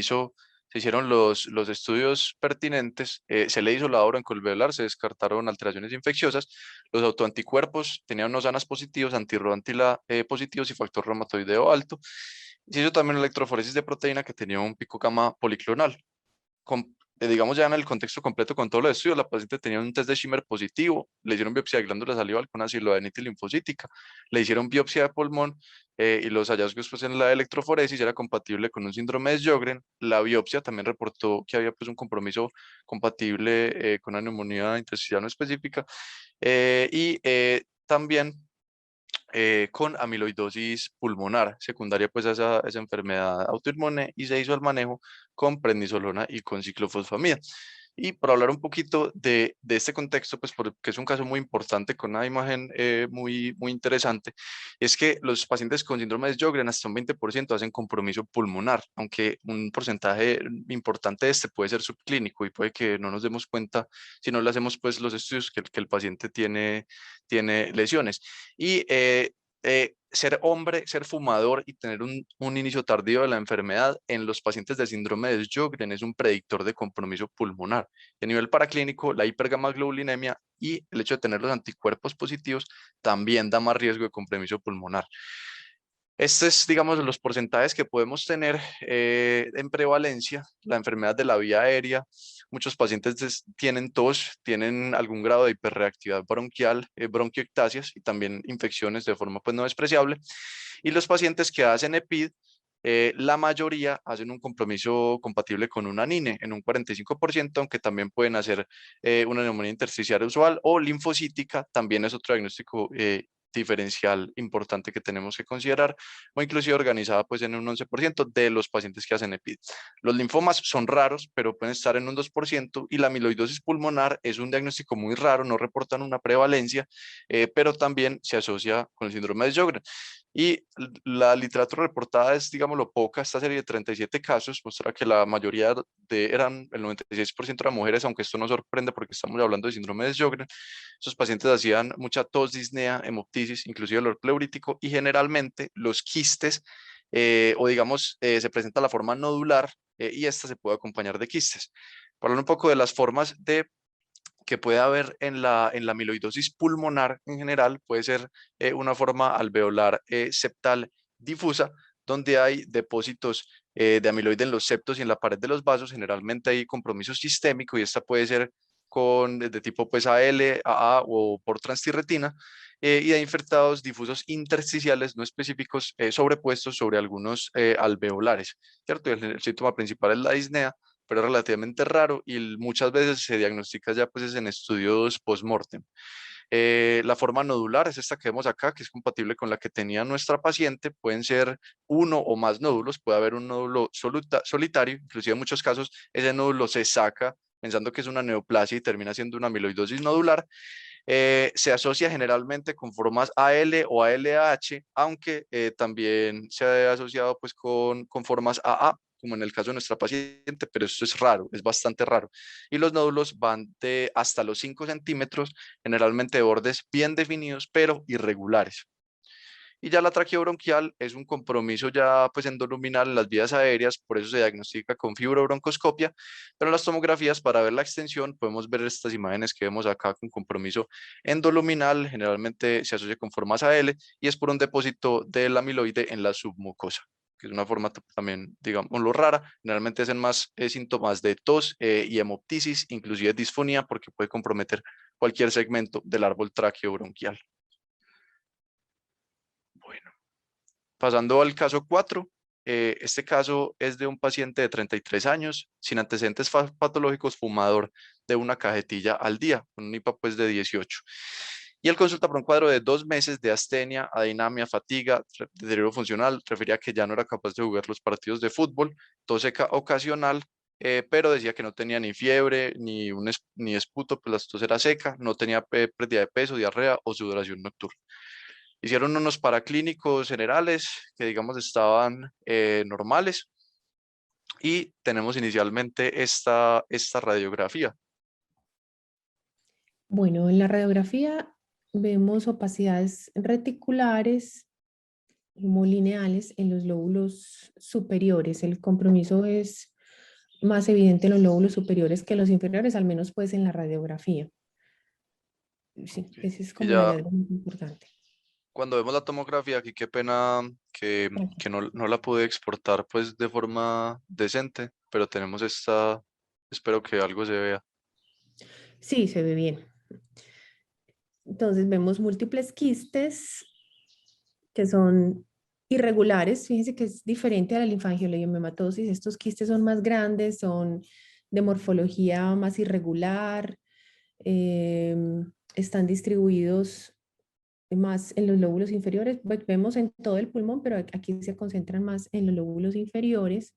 A: hicieron los estudios pertinentes, se le hizo la obra en colveolar, se descartaron alteraciones infecciosas, los autoanticuerpos tenían unos ANAS positivos, antirroantila positivos y factor reumatoideo alto. Se hizo también electroforesis de proteína que tenía un pico gamma policlonal digamos ya en el contexto completo con todos los estudios, la paciente tenía un test de Schimmer positivo, le hicieron biopsia de glándula salival con aciloadenita linfocítica, le hicieron biopsia de pulmón y los hallazgos pues en la electroforesis era compatible con un síndrome de Sjögren. La biopsia también reportó que había pues un compromiso compatible con una neumonía intersticial no específica también con amiloidosis pulmonar, secundaria pues a esa enfermedad autoinmune, y se hizo el manejo con prednisolona y con ciclofosfamida. Y para hablar un poquito de este contexto, pues porque es un caso muy importante con una imagen muy interesante, es que los pacientes con síndrome de Sjögren hasta un 20% hacen compromiso pulmonar, aunque un porcentaje importante de este puede ser subclínico y puede que no nos demos cuenta si no le hacemos pues los estudios que el paciente tiene lesiones. Y ser hombre, ser fumador y tener un inicio tardío de la enfermedad en los pacientes de síndrome de Sjögren es un predictor de compromiso pulmonar. Y a nivel paraclínico, la hipergamaglobulinemia y el hecho de tener los anticuerpos positivos también da más riesgo de compromiso pulmonar. Este es, digamos, los porcentajes que podemos tener en prevalencia. La enfermedad de la vía aérea, muchos pacientes tienen tos, tienen algún grado de hiperreactividad bronquial, bronquiectasias y también infecciones de forma pues no despreciable. Y los pacientes que hacen EPID, la mayoría hacen un compromiso compatible con una NINE en un 45%, aunque también pueden hacer una neumonía intersticial usual o linfocítica, también es otro diagnóstico diferencial importante que tenemos que considerar, o inclusive organizada pues en un 11% de los pacientes que hacen EPID. Los linfomas son raros, pero pueden estar en un 2%, y la amiloidosis pulmonar es un diagnóstico muy raro, no reportan una prevalencia, pero también se asocia con el síndrome de Sjögren. Y la literatura reportada es, digámoslo, poca. Esta serie de 37 casos muestra que la mayoría eran, el 96% eran mujeres, aunque esto no sorprende porque estamos hablando de síndrome de Sjögren. Esos pacientes hacían mucha tos, disnea, hemoptisis, inclusive dolor pleurítico, y generalmente los quistes, o digamos, se presenta la forma nodular, y esta se puede acompañar de quistes. Para hablar un poco de las formas que puede haber en la amiloidosis pulmonar en general, puede ser una forma alveolar septal difusa, donde hay depósitos de amiloide en los septos y en la pared de los vasos. Generalmente hay compromiso sistémico y esta puede ser de tipo pues AL, AA o por transtirretina, y hay infectados difusos intersticiales no específicos sobrepuestos sobre algunos alveolares, ¿cierto? El síntoma principal es la disnea, pero es relativamente raro y muchas veces se diagnostica ya pues en estudios post-mortem. La forma nodular es esta que vemos acá, que es compatible con la que tenía nuestra paciente. Pueden ser uno o más nódulos, puede haber un nódulo solitario, inclusive en muchos casos ese nódulo se saca pensando que es una neoplasia y termina siendo una amiloidosis nodular. Se asocia generalmente con formas AL o ALH, aunque también se ha asociado pues con formas AA, como en el caso de nuestra paciente, pero esto es raro, es bastante raro. Y los nódulos van de hasta los 5 centímetros, generalmente de bordes bien definidos, pero irregulares. Y ya la traqueobronquial es un compromiso ya pues endoluminal en las vías aéreas, por eso se diagnostica con fibrobroncoscopia, pero en las tomografías para ver la extensión podemos ver estas imágenes que vemos acá con compromiso endoluminal, generalmente se asocia con formas AL y es por un depósito del amiloide en la submucosa, que es una forma también, digamos, lo rara. Generalmente hacen más síntomas de tos y hemoptisis, inclusive disfonía, porque puede comprometer cualquier segmento del árbol traqueobronquial. Bueno, pasando al caso 4, este caso es de un paciente de 33 años, sin antecedentes patológicos, fumador de una cajetilla al día, con un IPA pues de 18. Y él consulta por un cuadro de 2 meses de astenia, adinamia, fatiga, deterioro funcional, refería que ya no era capaz de jugar los partidos de fútbol, tos seca ocasional, pero decía que no tenía ni fiebre, ni esputo, pues la tos era seca, no tenía pérdida de peso, diarrea o sudoración nocturna. Hicieron unos paraclínicos generales que digamos estaban normales y tenemos inicialmente esta radiografía.
B: Bueno, en la radiografía vemos opacidades reticulares homolineales en los lóbulos superiores. El compromiso es más evidente en los lóbulos superiores que en los inferiores, al menos pues en la radiografía. Sí, ese es
A: Y
B: como el
A: ya
B: hallazgo más importante.
A: cuando vemos la tomografía, aquí qué pena que no la pude exportar pues de forma decente, pero tenemos esta, espero que algo se vea.
B: Sí, se ve bien. Entonces vemos múltiples quistes que son irregulares. Fíjense que es diferente a la linfangioliomematosis. Estos quistes son más grandes, son de morfología más irregular, están distribuidos más en los lóbulos inferiores. Vemos en todo el pulmón, pero aquí se concentran más en los lóbulos inferiores.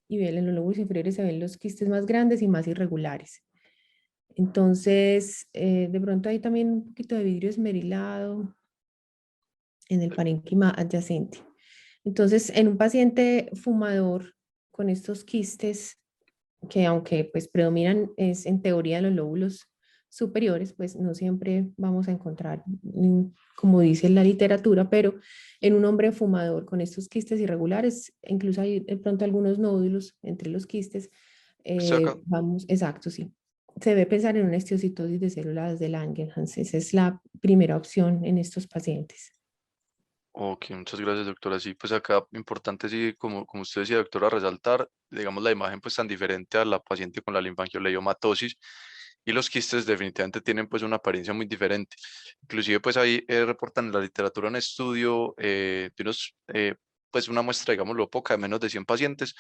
B: Y ven, en los lóbulos inferiores se ven los quistes más grandes y más irregulares. Entonces, de pronto hay también un poquito de vidrio esmerilado en el parénquima adyacente. Entonces, en un paciente fumador con estos quistes, que aunque pues predominan es en teoría en los lóbulos superiores, pues no siempre vamos a encontrar, como dice la literatura, pero en un hombre fumador con estos quistes irregulares, incluso hay de pronto algunos nódulos entre los quistes,
A: Estoy acá.
B: vamos, exacto, sí. Se debe pensar en una esteocitosis de células de Langerhans. Esa es la primera opción en estos pacientes.
A: Ok, muchas gracias, doctora. Sí, pues acá importante, sí, como usted decía, doctora, resaltar, digamos, la imagen pues tan diferente a la paciente con la linfangioliomatosis y los quistes definitivamente tienen pues una apariencia muy diferente. Inclusive pues ahí reportan en la literatura un estudio de unos, pues una muestra, digámoslo, poca, de menos de 100 pacientes,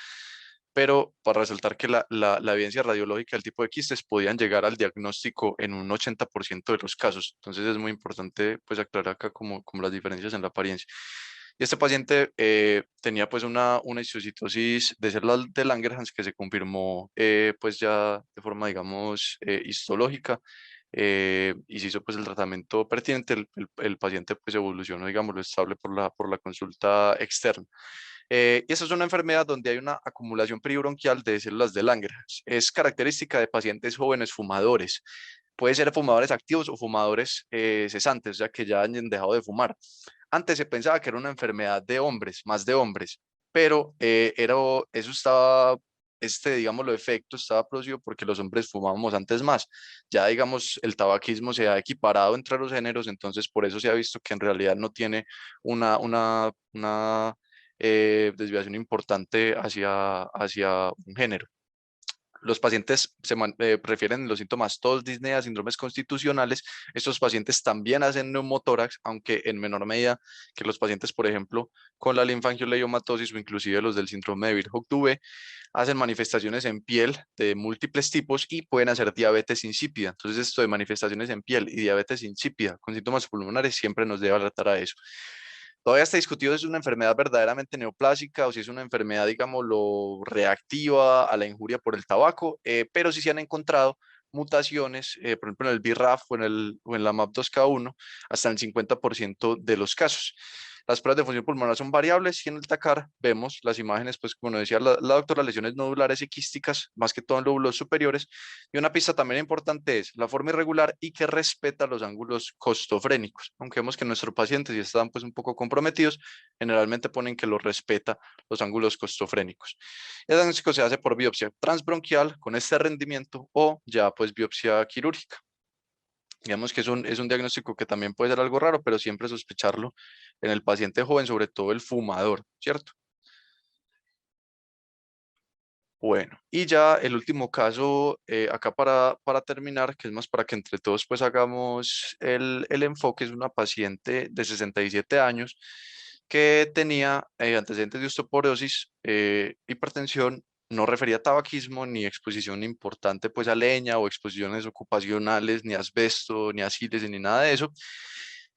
A: pero para resaltar que la evidencia radiológica del tipo de quistes podían llegar al diagnóstico en un 80% de los casos. Entonces es muy importante pues aclarar acá como las diferencias en la apariencia. Y este paciente tenía pues una histocitosis de células de Langerhans que se confirmó pues ya de forma digamos histológica y se hizo pues el tratamiento pertinente. El paciente pues evolucionó digamos lo estable por la consulta externa. Y esa es una enfermedad donde hay una acumulación peribronquial de células de Langerhans. Es característica de pacientes jóvenes fumadores. Puede ser fumadores activos o fumadores cesantes, o sea, que ya hayan dejado de fumar. Antes se pensaba que era una enfermedad de hombres, más de hombres, pero eso estaba, digámoslo, efecto estaba producido porque los hombres fumábamos antes más. Ya, digamos, el tabaquismo se ha equiparado entre los géneros, entonces por eso se ha visto que en realidad no tiene una desviación importante hacia un género. los pacientes refieren los síntomas tos, disnea, síndromes constitucionales. Estos pacientes también hacen neumotórax, aunque en menor medida que los pacientes, por ejemplo, con la linfangioliomatosis o inclusive los del síndrome de Bill-Houck-Dubé, hacen manifestaciones en piel de múltiples tipos y pueden hacer diabetes insípida. Entonces, esto de manifestaciones en piel y diabetes insípida con síntomas pulmonares siempre nos debe alertar a eso. Todavía está discutido si es una enfermedad verdaderamente neoplásica o si es una enfermedad, digámoslo, reactiva a la injuria por el tabaco, pero sí se han encontrado mutaciones, por ejemplo, en el BRAF o en la MAP2K1, hasta el 50% de los casos. Las pruebas de función pulmonar son variables y en el TACAR vemos las imágenes, pues como nos decía la doctora, lesiones nodulares y quísticas, más que todo en lóbulos superiores. Y una pista también importante es la forma irregular y que respeta los ángulos costofrénicos. Aunque vemos que nuestros pacientes si están pues un poco comprometidos, generalmente ponen que lo respeta los ángulos costofrénicos. El diagnóstico se hace por biopsia transbronquial con este rendimiento o ya pues biopsia quirúrgica. Digamos que es un diagnóstico que también puede ser algo raro, pero siempre sospecharlo en el paciente joven, sobre todo el fumador, ¿cierto? Bueno, y ya el último caso, acá para terminar, que es más para que entre todos pues hagamos el enfoque, es una paciente de 67 años que tenía antecedentes de osteoporosis, hipertensión, no refería a tabaquismo ni exposición importante pues a leña o exposiciones ocupacionales, ni a asbesto, ni a sílice, ni nada de eso.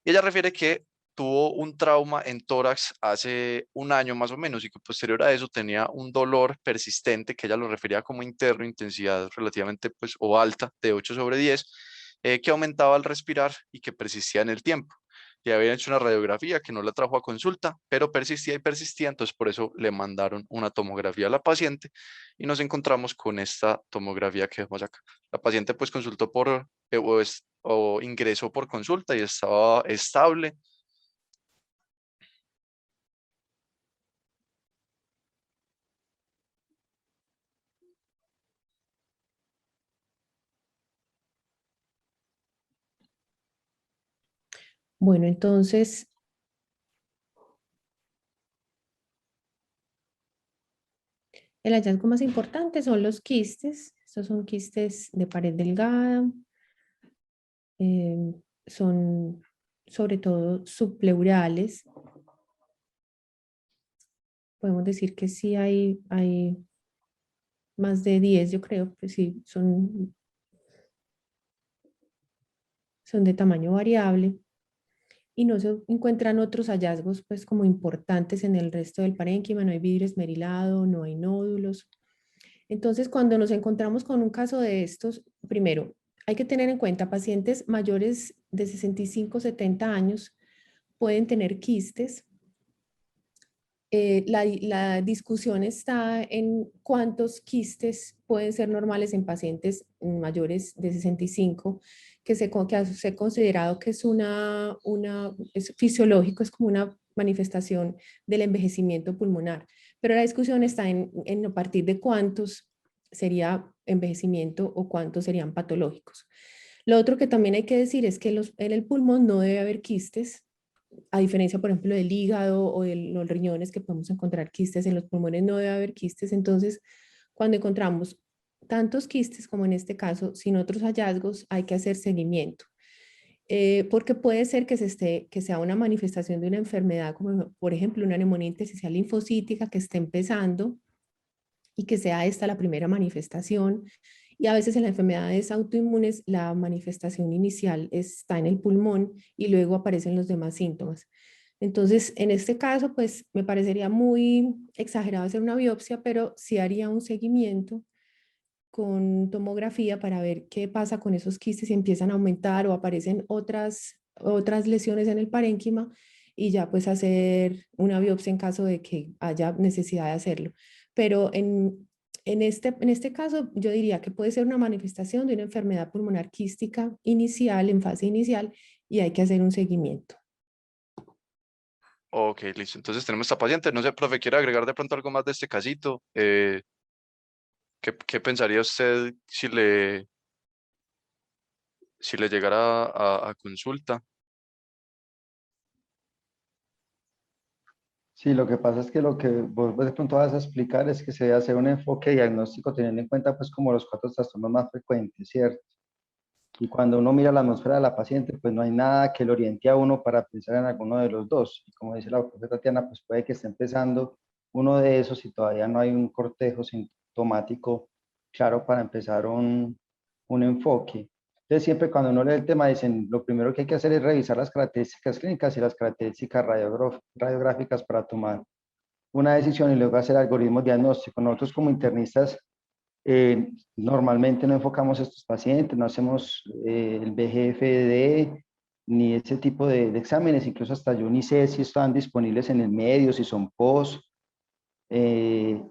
A: Y ella refiere que tuvo un trauma en tórax hace un año más o menos y que posterior a eso tenía un dolor persistente que ella lo refería como interno, intensidad relativamente pues o alta de 8/10, que aumentaba al respirar y que persistía en el tiempo. Le habían hecho una radiografía que no la trajo a consulta, pero persistía y persistía, entonces por eso le mandaron una tomografía a la paciente y nos encontramos con esta tomografía que vemos acá. La paciente pues consultó o ingresó por consulta y estaba estable.
B: Bueno, entonces, el hallazgo más importante son los quistes. Estos son quistes de pared delgada. Son sobre todo subpleurales. Podemos decir que sí hay más de 10, yo creo, que sí, son de tamaño variable. Y no se encuentran otros hallazgos pues como importantes en el resto del parénquima, no hay vidrio esmerilado, no hay nódulos. Entonces, cuando nos encontramos con un caso de estos, primero, hay que tener en cuenta pacientes mayores de 65, 70 años pueden tener quistes. La discusión está en cuántos quistes pueden ser normales en pacientes mayores de 65, que se ha considerado que es fisiológico, es como una manifestación del envejecimiento pulmonar. Pero la discusión está en a partir de cuántos sería envejecimiento o cuántos serían patológicos. Lo otro que también hay que decir es que en el pulmón no debe haber quistes, a diferencia, por ejemplo, del hígado o de los riñones, que podemos encontrar quistes, en los pulmones no debe haber quistes. Entonces, cuando encontramos tantos quistes como en este caso, sin otros hallazgos, hay que hacer seguimiento. Porque puede ser que sea una manifestación de una enfermedad, como por ejemplo una neumonía intersticial linfocítica que esté empezando y que sea esta la primera manifestación. Y a veces en las enfermedades autoinmunes la manifestación inicial está en el pulmón y luego aparecen los demás síntomas. Entonces, en este caso, pues me parecería muy exagerado hacer una biopsia, pero sí haría un seguimiento con tomografía para ver qué pasa con esos quistes, si empiezan a aumentar o aparecen otras lesiones en el parénquima y ya pues hacer una biopsia en caso de que haya necesidad de hacerlo. Pero en este caso yo diría que puede ser una manifestación de una enfermedad pulmonar quística inicial, en fase inicial, y hay que hacer un seguimiento.
A: Ok, listo. Entonces tenemos esta paciente. No sé, profe, ¿quiere agregar de pronto algo más de este casito? ¿Qué pensaría usted si le llegara a consulta?
C: Sí, lo que pasa es que lo que vos de pronto vas a explicar es que se debe hacer un enfoque diagnóstico teniendo en cuenta pues como los 4 trastornos más frecuentes, ¿cierto? Y cuando uno mira la atmósfera de la paciente, pues no hay nada que lo oriente a uno para pensar en alguno de los dos. Y como dice la doctora Tatiana, pues puede que esté empezando uno de esos y todavía no hay un cortejo sintomático claro para empezar un enfoque. Entonces siempre cuando uno lee el tema dicen, lo primero que hay que hacer es revisar las características clínicas y las características radiográficas para tomar una decisión y luego hacer algoritmos diagnósticos. Nosotros como internistas normalmente no enfocamos a estos pacientes, no hacemos el BGFD ni ese tipo de exámenes, incluso hasta yo ni sé si están disponibles en el medio, si son post. eh,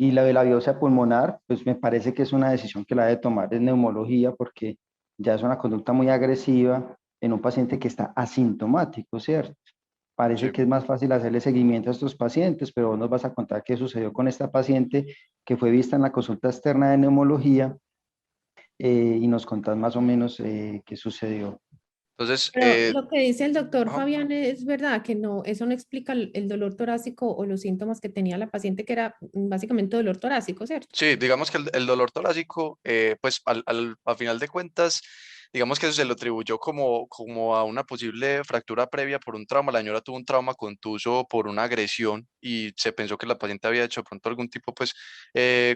C: y la de la biopsia pulmonar, pues me parece que es una decisión que la debe tomar en neumología porque ya es una conducta muy agresiva en un paciente que está asintomático, ¿cierto? Parece
A: Sí.
C: que es más fácil hacerle seguimiento a estos pacientes, pero vos nos vas a contar qué sucedió con esta paciente que fue vista en la consulta externa de neumología y nos contás más o menos qué sucedió.
A: Entonces,
B: Pero lo que dice el doctor
A: ajá.
B: Fabián es verdad, que no, eso no explica el dolor torácico o los síntomas que tenía la paciente, que era básicamente dolor torácico, ¿cierto?
A: Sí, digamos que el dolor torácico, pues a final de cuentas, digamos que eso se lo atribuyó como a una posible fractura previa por un trauma. La señora tuvo un trauma contuso por una agresión y se pensó que la paciente había hecho de pronto algún tipo, pues,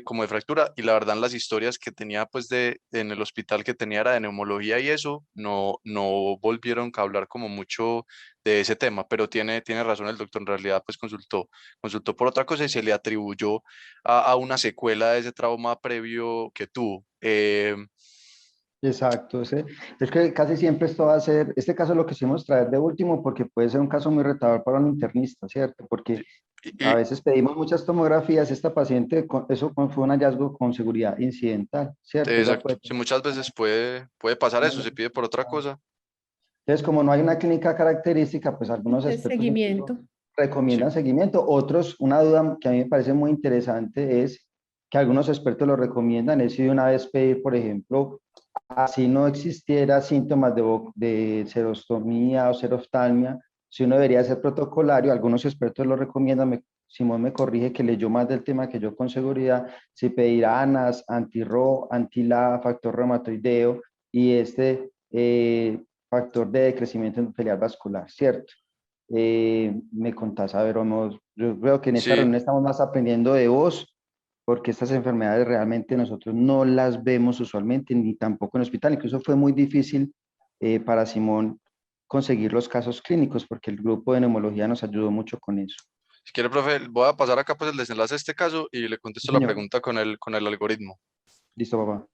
A: como de fractura. Y la verdad, en las historias que tenía, pues, en el hospital que tenía era de neumología y eso, no volvieron a hablar como mucho de ese tema, pero tiene razón el doctor, en realidad, pues, consultó por otra cosa y se le atribuyó a una secuela de ese trauma previo que tuvo.
C: Exacto, es que casi siempre esto va a ser, este caso lo quisimos traer de último porque puede ser un caso muy retador para un internista, ¿cierto? Porque a
A: Y
C: veces pedimos muchas tomografías, esta paciente, fue un hallazgo con seguridad incidental, ¿cierto? Ella
A: exacto,
C: puede
A: sí,
C: tener
A: muchas veces puede pasar eso,
C: una-
A: se pide por otra cosa.
C: Entonces, como no hay una clínica característica, pues algunos
B: De
C: expertos incluso
B: seguimiento.
A: Sí.
C: recomiendan seguimiento. Otros, una duda que a mí me parece muy interesante es que algunos expertos lo recomiendan, es si de una vez pedir, por ejemplo, así no existiera síntomas de serostomía o seroftalmia, si uno debería ser protocolario, algunos expertos lo recomiendan, Simón me corrige que leyó más del tema que yo con seguridad, si pedir ANAS, anti-RO, anti-LA, factor reumatoideo y factor de decrecimiento endotelial vascular, ¿cierto? Me contás, a ver, vamos, yo veo que en esta
A: Sí,
C: reunión estamos más aprendiendo de vos, porque estas enfermedades realmente nosotros no las vemos usualmente, ni tampoco en el hospital. Incluso fue muy difícil para Simón conseguir los casos clínicos, porque el grupo de neumología nos ayudó mucho con eso.
A: si quiere, profe, voy a pasar acá pues el desenlace de este caso y le
C: Sí,
A: contesto la
C: señor.
A: pregunta con el algoritmo.
C: Listo, papá.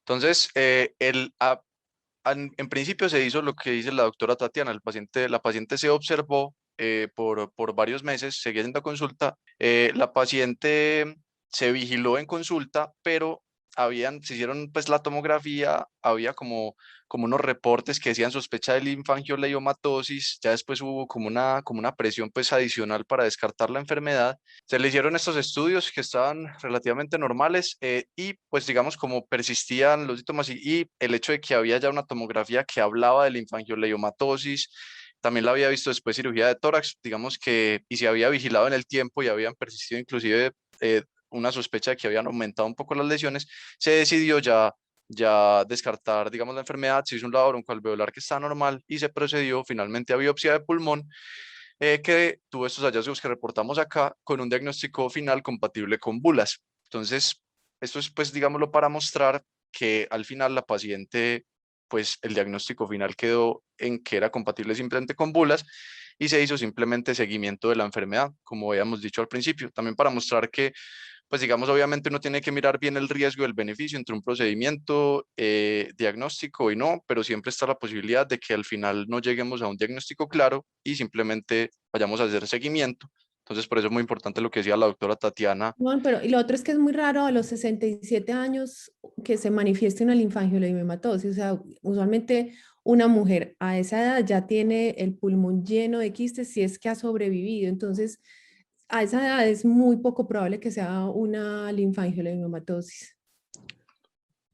A: Entonces, en principio se hizo lo que dice la doctora Tatiana, la paciente se observó por varios meses, seguía haciendo consulta, la paciente se vigiló en consulta, pero se hicieron pues la tomografía, había como unos reportes que decían sospecha de linfangioliomatosis, ya después hubo como una presión pues adicional para descartar la enfermedad, se le hicieron estos estudios que estaban relativamente normales y pues digamos como persistían los síntomas y el hecho de que había ya una tomografía que hablaba de linfangioliomatosis, también la había visto después cirugía de tórax, digamos que y se había vigilado en el tiempo y habían persistido inclusive una sospecha de que habían aumentado un poco las lesiones, se decidió ya descartar, digamos, la enfermedad, se hizo un lavado broncoalveolar que está normal y se procedió finalmente a biopsia de pulmón que tuvo estos hallazgos que reportamos acá con un diagnóstico final compatible con bulas. Entonces, esto es, pues, digámoslo, para mostrar que al final la paciente, pues, el diagnóstico final quedó en que era compatible simplemente con bulas y se hizo simplemente seguimiento de la enfermedad, como habíamos dicho al principio. También para mostrar que pues digamos, obviamente uno tiene que mirar bien el riesgo y el beneficio entre un procedimiento diagnóstico y no, pero siempre está la posibilidad de que al final no lleguemos a un diagnóstico claro y simplemente vayamos a hacer seguimiento. Entonces, por eso es muy importante lo que decía la doctora Tatiana.
B: Bueno, pero y lo otro es que es muy raro a los 67 años que se manifieste una linfangioliomatosis. O sea, usualmente una mujer a esa edad ya tiene el pulmón lleno de quistes si es que ha sobrevivido. Entonces, a esa edad es muy poco probable que sea una linfangioliomatosis.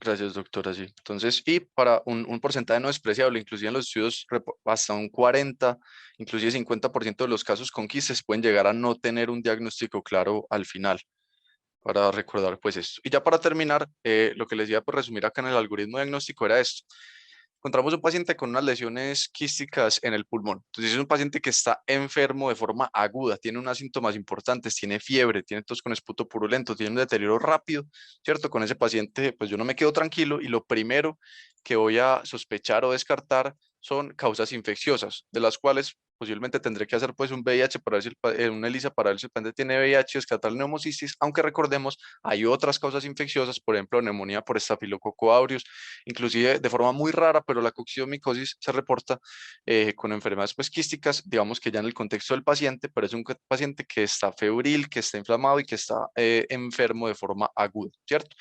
A: Gracias, doctora. Sí. Entonces, y para un porcentaje no despreciable, inclusive en los estudios hasta un 40, inclusive 50% de los casos con quistes pueden llegar a no tener un diagnóstico claro al final, para recordar pues esto. Y ya para terminar, lo que les iba a resumir acá en el algoritmo diagnóstico era esto. Encontramos un paciente con unas lesiones quísticas en el pulmón. Entonces es un paciente que está enfermo de forma aguda, tiene unos síntomas importantes, tiene fiebre, tiene tos con esputo purulento, tiene un deterioro rápido, ¿cierto? Con ese paciente pues yo no me quedo tranquilo y lo primero que voy a sospechar o descartar son causas infecciosas, de las cuales posiblemente tendré que hacer pues un VIH para ver si una ELISA para ver si el paciente tiene VIH, descartar neumocistis, aunque recordemos hay otras causas infecciosas, por ejemplo neumonía por estafilococo aureus, inclusive de forma muy rara, pero la coccidiomicosis se reporta con enfermedades pues, quísticas, digamos que ya en el contexto del paciente, pero es un paciente que está febril, que está inflamado y que está enfermo de forma aguda, ¿cierto?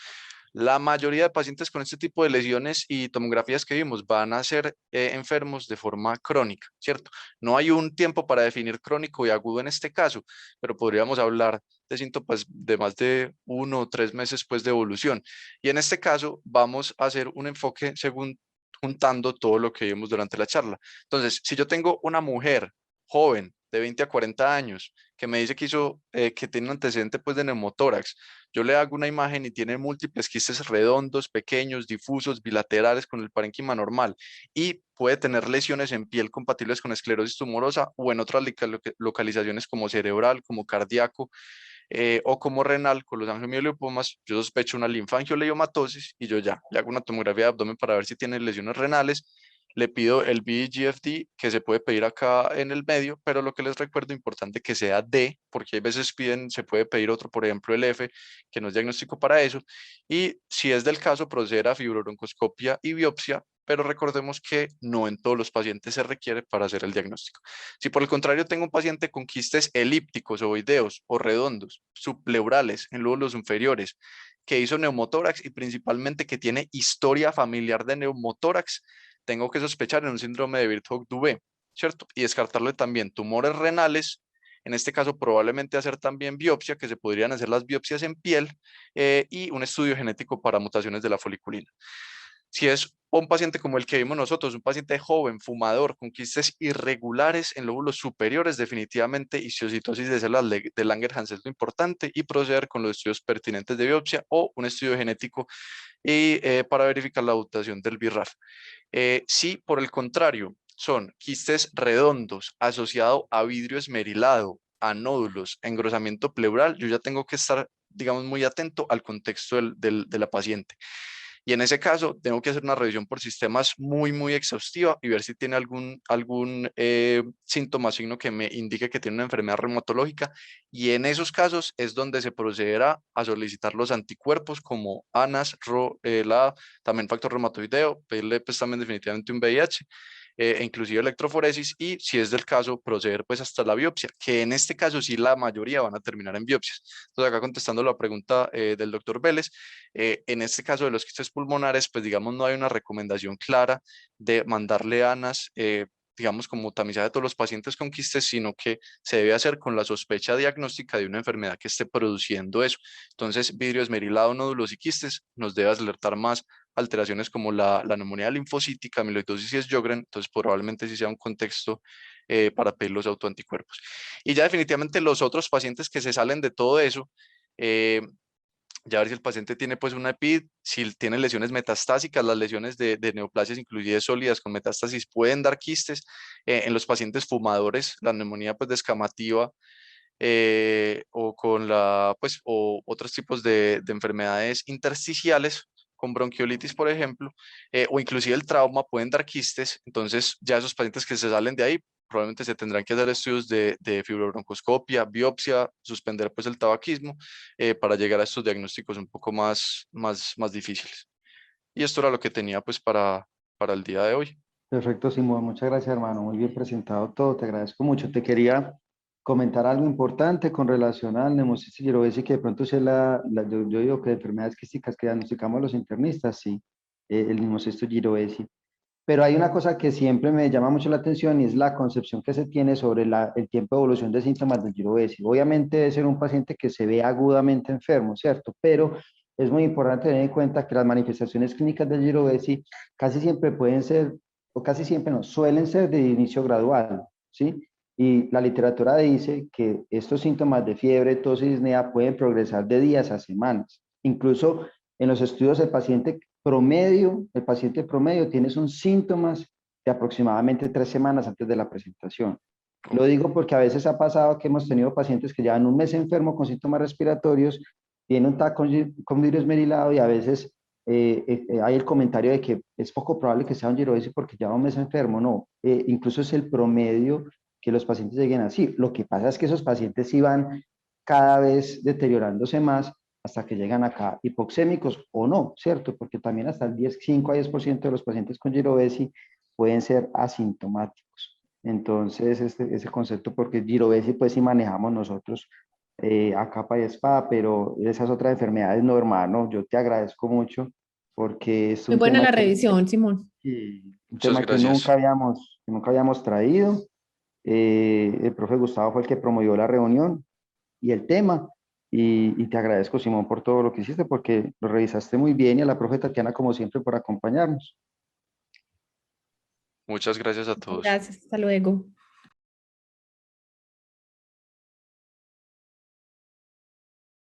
A: La mayoría de pacientes con este tipo de lesiones y tomografías que vimos van a ser enfermos de forma crónica, ¿cierto? No hay un tiempo para definir crónico y agudo en este caso, pero podríamos hablar de síntomas de más de 1 o 3 meses pues, de evolución. Y en este caso vamos a hacer un enfoque según juntando todo lo que vimos durante la charla. Entonces, si yo tengo una mujer joven de 20 a 40 años que me dice que tiene un antecedente pues, de neumotórax, yo le hago una imagen y tiene múltiples quistes redondos, pequeños, difusos, bilaterales con el parénquima normal y puede tener lesiones en piel compatibles con esclerosis tumorosa o en otras localizaciones como cerebral, como cardíaco o como renal con los angiomioleopomas. Yo sospecho una linfangioleudomatosis y yo ya le hago una tomografía de abdomen para ver si tiene lesiones renales. Le pido el BGFD que se puede pedir acá en el medio, pero lo que les recuerdo importante que sea D, porque hay veces se puede pedir otro, por ejemplo el F, que no es diagnóstico para eso. Y si es del caso, proceder a fibrobroncoscopia y biopsia, pero recordemos que no en todos los pacientes se requiere para hacer el diagnóstico. Si por el contrario tengo un paciente con quistes elípticos, ovoideos o redondos, subpleurales en lóbulos inferiores, que hizo neumotórax y principalmente que tiene historia familiar de neumotórax, tengo que sospechar en un síndrome de Birt-Hogg-Dubé, ¿cierto? Y descartarle también tumores renales, en este caso probablemente hacer también biopsia, que se podrían hacer las biopsias en piel y un estudio genético para mutaciones de la foliculina. Si es un paciente como el que vimos nosotros, un paciente joven, fumador, con quistes irregulares en lóbulos superiores, definitivamente histiocytosis de células de Langerhans es lo importante y proceder con los estudios pertinentes de biopsia o un estudio genético y, para verificar la mutación del BRAF. Si por el contrario son quistes redondos asociado a vidrio esmerilado, a nódulos, engrosamiento pleural, yo ya tengo que estar, digamos, muy atento al contexto de la paciente. Y en ese caso, tengo que hacer una revisión por sistemas muy exhaustiva y ver si tiene algún síntoma, signo que me indique que tiene una enfermedad reumatológica. Y en esos casos es donde se procederá a solicitar los anticuerpos como ANAS, también factor reumatoideo, pedirle pues también definitivamente un VIH e inclusive electroforesis y si es del caso proceder pues hasta la biopsia, que en este caso sí la mayoría van a terminar en biopsias. Entonces acá contestando la pregunta del doctor Vélez, en este caso de los quistes pulmonares pues digamos no hay una recomendación clara de mandarle ANAS digamos como tamizaje de todos los pacientes con quistes, sino que se debe hacer con la sospecha diagnóstica de una enfermedad que esté produciendo eso. Entonces, vidrio esmerilado, nódulos y quistes nos debe alertar más alteraciones como la neumonía linfocítica, amiloidosis y Sjögren, entonces probablemente sí sea un contexto para pedir los autoanticuerpos. Y ya definitivamente los otros pacientes que se salen de todo eso, ya ver si el paciente tiene pues una EPID, si tiene lesiones metastásicas, las lesiones de neoplasias inclusive sólidas con metástasis pueden dar quistes. En los pacientes fumadores, la neumonía pues descamativa o con o otros tipos de enfermedades intersticiales, con bronquiolitis, por ejemplo, o inclusive el trauma pueden dar quistes. Entonces, ya esos pacientes que se salen de ahí, probablemente se tendrán que hacer estudios de fibrobroncoscopia, biopsia, suspender pues el tabaquismo para llegar a estos diagnósticos un poco más difíciles. Y esto era lo que tenía pues para el día de hoy.
C: Perfecto, Simón, muchas gracias, hermano. Muy bien presentado todo, te agradezco mucho. Te quería comentar algo importante con relación al neumocistis girovesi, que de pronto es yo digo que enfermedades quísticas que diagnosticamos los internistas, sí, el neumocistis girovesi. Pero hay una cosa que siempre me llama mucho la atención y es la concepción que se tiene sobre el tiempo de evolución de síntomas del girovesi. Obviamente debe ser un paciente que se ve agudamente enfermo, ¿cierto? Pero es muy importante tener en cuenta que las manifestaciones clínicas del Girovesi casi siempre pueden ser, o casi siempre no, suelen ser de inicio gradual, ¿sí? Y la literatura dice que estos síntomas de fiebre, tos y disnea pueden progresar de días a semanas. Incluso en los estudios el paciente promedio tiene sus síntomas de aproximadamente 3 semanas antes de la presentación. Lo digo porque a veces ha pasado que hemos tenido pacientes que llevan un mes enfermo con síntomas respiratorios, tienen un TAC con virus merilado y a veces hay el comentario de que es poco probable que sea un girovesi porque lleva un mes enfermo. No, incluso es el promedio que los pacientes lleguen así. Lo que pasa es que esos pacientes iban cada vez deteriorándose más hasta que llegan acá hipoxémicos o no, ¿cierto? Porque también hasta el 5 a 10% de los pacientes con girovesi pueden ser asintomáticos. Entonces, ese concepto, porque girovesi pues sí manejamos nosotros a capa y espada, pero esas otras enfermedades no, hermano, yo te agradezco mucho porque es
B: Muy
C: un
B: buena
C: tema
B: la
C: que,
B: revisión, Simón.
C: un
A: Muchas
C: tema
A: gracias.
C: que nunca habíamos traído. El profe Gustavo fue el que promovió la reunión y el tema. Y te agradezco, Simón, por todo lo que hiciste, porque lo revisaste muy bien y a la profe Tatiana, como siempre, por acompañarnos.
A: Muchas gracias a todos.
B: Gracias, hasta luego.